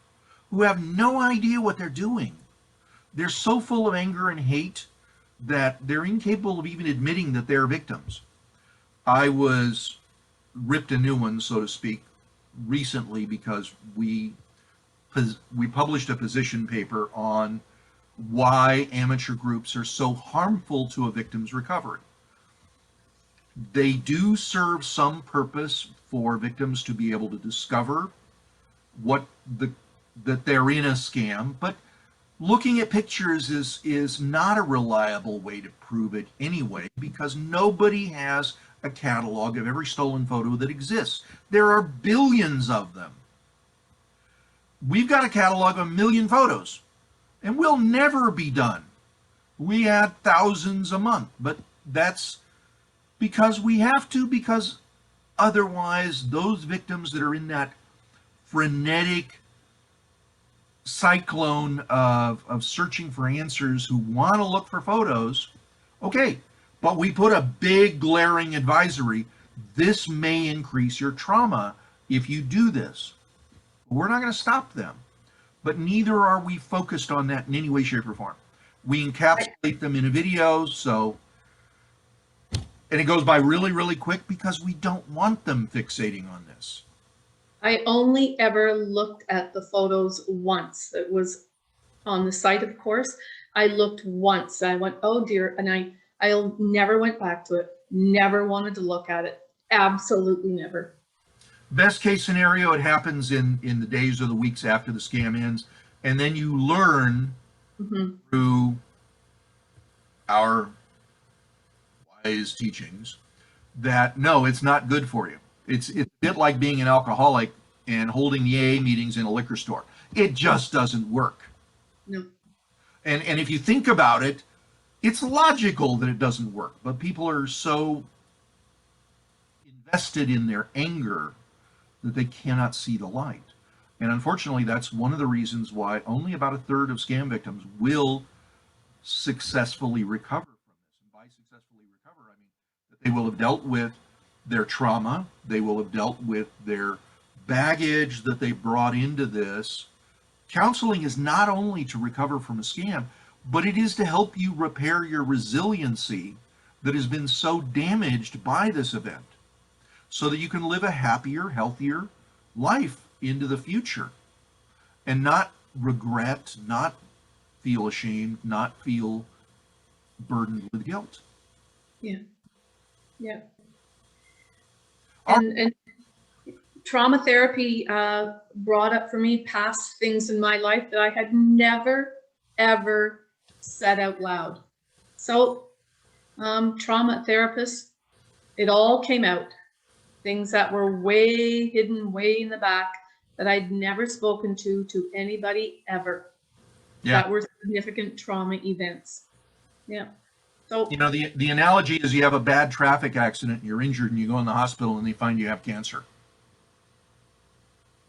who have no idea what they're doing. They're so full of anger and hate that they're incapable of even admitting that they're victims. I was ripped a new one, so to speak, recently because we published a position paper on why amateur groups are so harmful to a victim's recovery. They do serve some purpose for victims to be able to discover that they're in a scam, but looking at pictures is not a reliable way to prove it anyway, because nobody has a catalog of every stolen photo that exists. There are billions of them. We've got a catalog of 1 million photos, and we'll never be done. We add thousands a month, but that's because we have to, because otherwise those victims that are in that frenetic cyclone of searching for answers, who want to look for photos, okay, but we put a big glaring advisory: this may increase your trauma if you do this. We're not going to stop them, but neither are we focused on that in any way, shape, or form. We encapsulate them in a video, and it goes by really, really quick because we don't want them fixating on this. I only ever looked at the photos once. It was on the site, of course. I looked once. I went, oh dear, and I never went back to it. Never wanted to look at it. Absolutely never. Best case scenario, it happens in the days or the weeks after the scam ends, and then you learn through our wise teachings that no, it's not good for you. It's a bit like being an alcoholic and holding the AA meetings in a liquor store. It just doesn't work. No. And if you think about it, it's logical that it doesn't work, but people are so invested in their anger that they cannot see the light. And unfortunately, that's one of the reasons why only about a third of scam victims will successfully recover from this. And by successfully recover, I mean that they will have dealt with their trauma, they will have dealt with their baggage that they brought into this. Counseling is not only to recover from a scam, but it is to help you repair your resiliency that has been so damaged by this event, so that you can live a happier, healthier life into the future and not regret, not feel ashamed, not feel burdened with guilt. Yeah. Yeah. And trauma therapy brought up for me past things in my life that I had never, ever said out loud. So trauma therapist, it all came out. Things that were way hidden, way in the back, that I'd never spoken to anybody ever. Yeah. That were significant trauma events. Yeah. So, you know, the analogy is you have a bad traffic accident, you're injured, and you go in the hospital and they find you have cancer.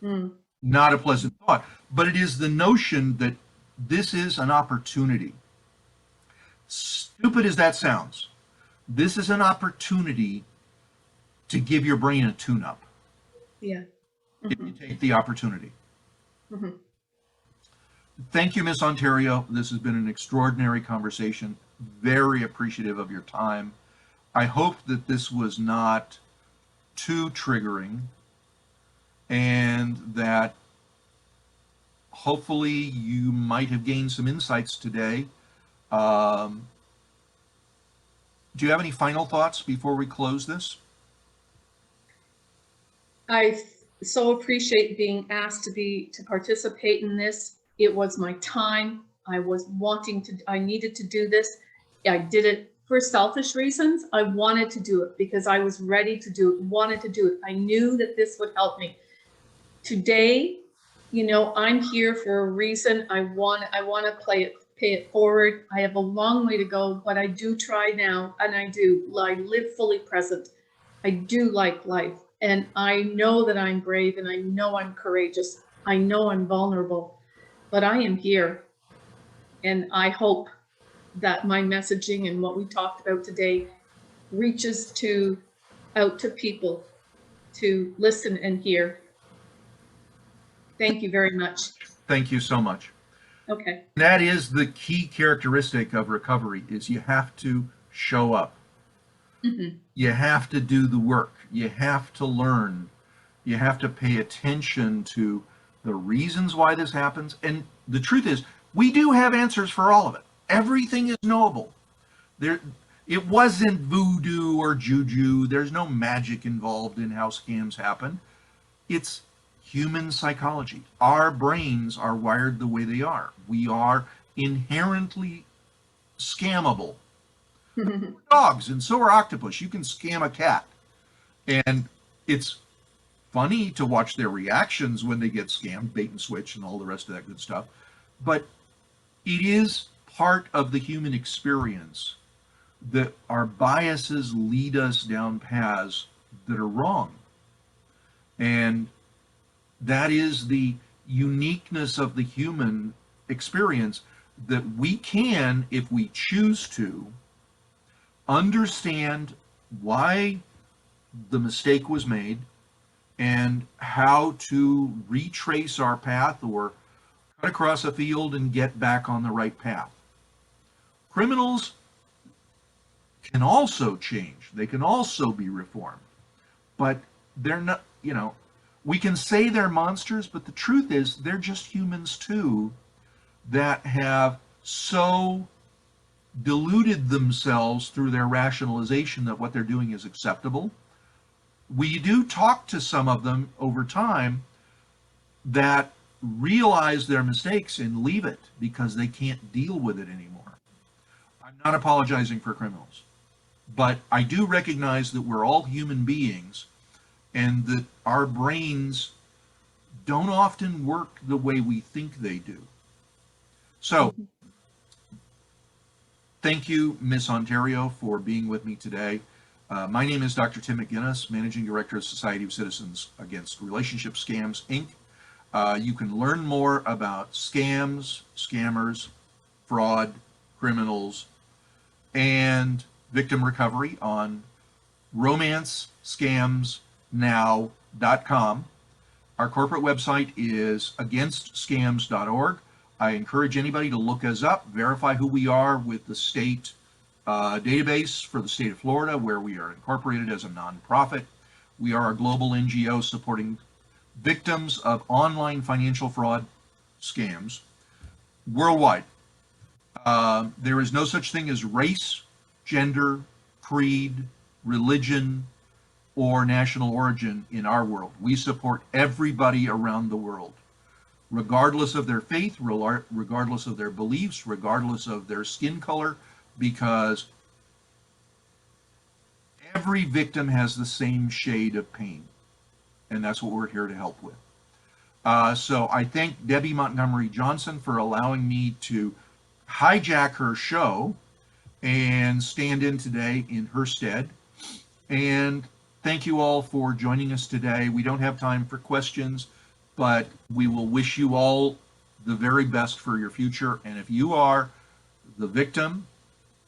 Not a pleasant thought, but it is the notion that this is an opportunity. Stupid as that sounds, this is an opportunity to give your brain a tune-up. yeah. If you take the opportunity. Thank you, Miss Ontario. This has been an extraordinary conversation. Very appreciative of your time. I hope that this was not too triggering, and that hopefully you might have gained some insights today. Do you have any final thoughts before we close this? I so appreciate being asked to participate in this. It was my time. I needed to do this. I did it for selfish reasons. I wanted to do it because I was ready to do it, wanted to do it. I knew that this would help me. Today, you know, I'm here for a reason. I want to pay it forward. I have a long way to go, but I do try now, and I live fully present. I do like life, and I know that I'm brave, and I know I'm courageous. I know I'm vulnerable, but I am here, and I hope that my messaging and what we talked about today reaches out to people to listen and hear. Thank you very much. Thank you so much. Okay. That is the key characteristic of recovery is you have to show up. Mm-hmm. You have to do the work. You have to learn. You have to pay attention to the reasons why this happens. And the truth is, we do have answers for all of it. Everything is knowable. It wasn't voodoo or juju. There's no magic involved in how scams happen. It's human psychology. Our brains are wired the way they are. We are inherently scammable. Dogs, and so are octopus. You can scam a cat. And it's funny to watch their reactions when they get scammed, bait and switch, and all the rest of that good stuff. But it is part of the human experience that our biases lead us down paths that are wrong. And that is the uniqueness of the human experience, that we can, if we choose to, understand why the mistake was made and how to retrace our path or cut across a field and get back on the right path. Criminals can also change. They can also be reformed. But they're not, we can say they're monsters, but the truth is they're just humans too that have so deluded themselves through their rationalization that what they're doing is acceptable. We do talk to some of them over time that realize their mistakes and leave it because they can't deal with it anymore. I'm not apologizing for criminals, but I do recognize that we're all human beings and that our brains don't often work the way we think they do. So, thank you, Miss Ontario, for being with me today. My name is Dr. Tim McGuinness, Managing Director of Society of Citizens Against Relationship Scams, Inc. You can learn more about scams, scammers, fraud, criminals, and victim recovery on romancescamsnow.com. Our corporate website is againstscams.org. I encourage anybody to look us up, verify who we are with the state database for the state of Florida, where we are incorporated as a nonprofit. We are a global NGO supporting victims of online financial fraud scams worldwide. There is no such thing as race, gender, creed, religion, or national origin in our world. We support everybody around the world, regardless of their faith, regardless of their beliefs, regardless of their skin color, because every victim has the same shade of pain, and that's what we're here to help with. So I thank Debby Montgomery Johnson for allowing me to hijack her show and stand in today in her stead. And thank you all for joining us today. We don't have time for questions, but we will wish you all the very best for your future. And if you are the victim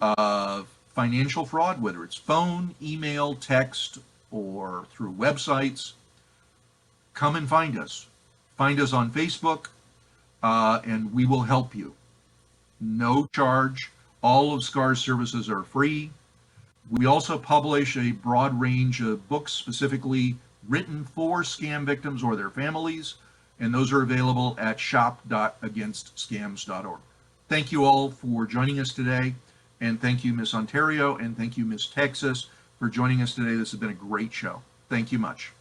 of financial fraud, whether it's phone, email, text, or through websites, come and find us. Find us on Facebook, and we will help you. No charge. All of SCAR's services are free. We also publish a broad range of books specifically written for scam victims or their families, and those are available at shop.againstscams.org. Thank you all for joining us today, and thank you, Miss Ontario, and thank you, Miss Texas, for joining us today. This has been a great show. Thank you much.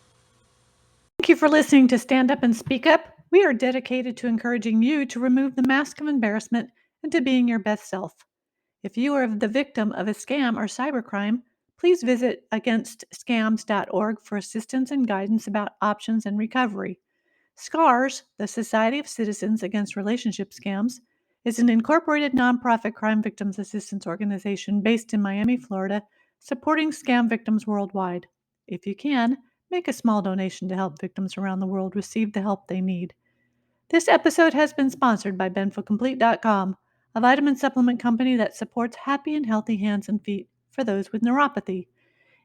Thank you for listening to Stand Up and Speak Up. We are dedicated to encouraging you to remove the mask of embarrassment and to being your best self. If you are the victim of a scam or cybercrime, please visit againstscams.org for assistance and guidance about options and recovery. SCARS, the Society of Citizens Against Relationship Scams, is an incorporated nonprofit crime victims assistance organization based in Miami, Florida, supporting scam victims worldwide. If you can, make a small donation to help victims around the world receive the help they need. This episode has been sponsored by BenfoComplete.com, a vitamin supplement company that supports happy and healthy hands and feet for those with neuropathy.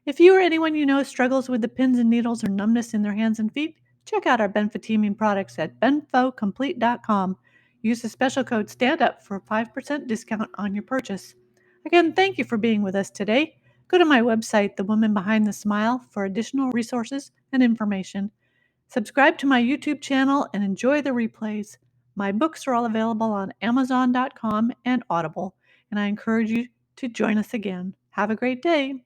If you or anyone you know struggles with the pins and needles or numbness in their hands and feet, check out our benfotiamine products at benfocomplete.com. Use the special code STANDUP for a 5% discount on your purchase. Again, thank you for being with us today. Go to my website, The Woman Behind the Smile, for additional resources and information. Subscribe to my YouTube channel and enjoy the replays. My books are all available on Amazon.com and Audible, and I encourage you to join us again. Have a great day.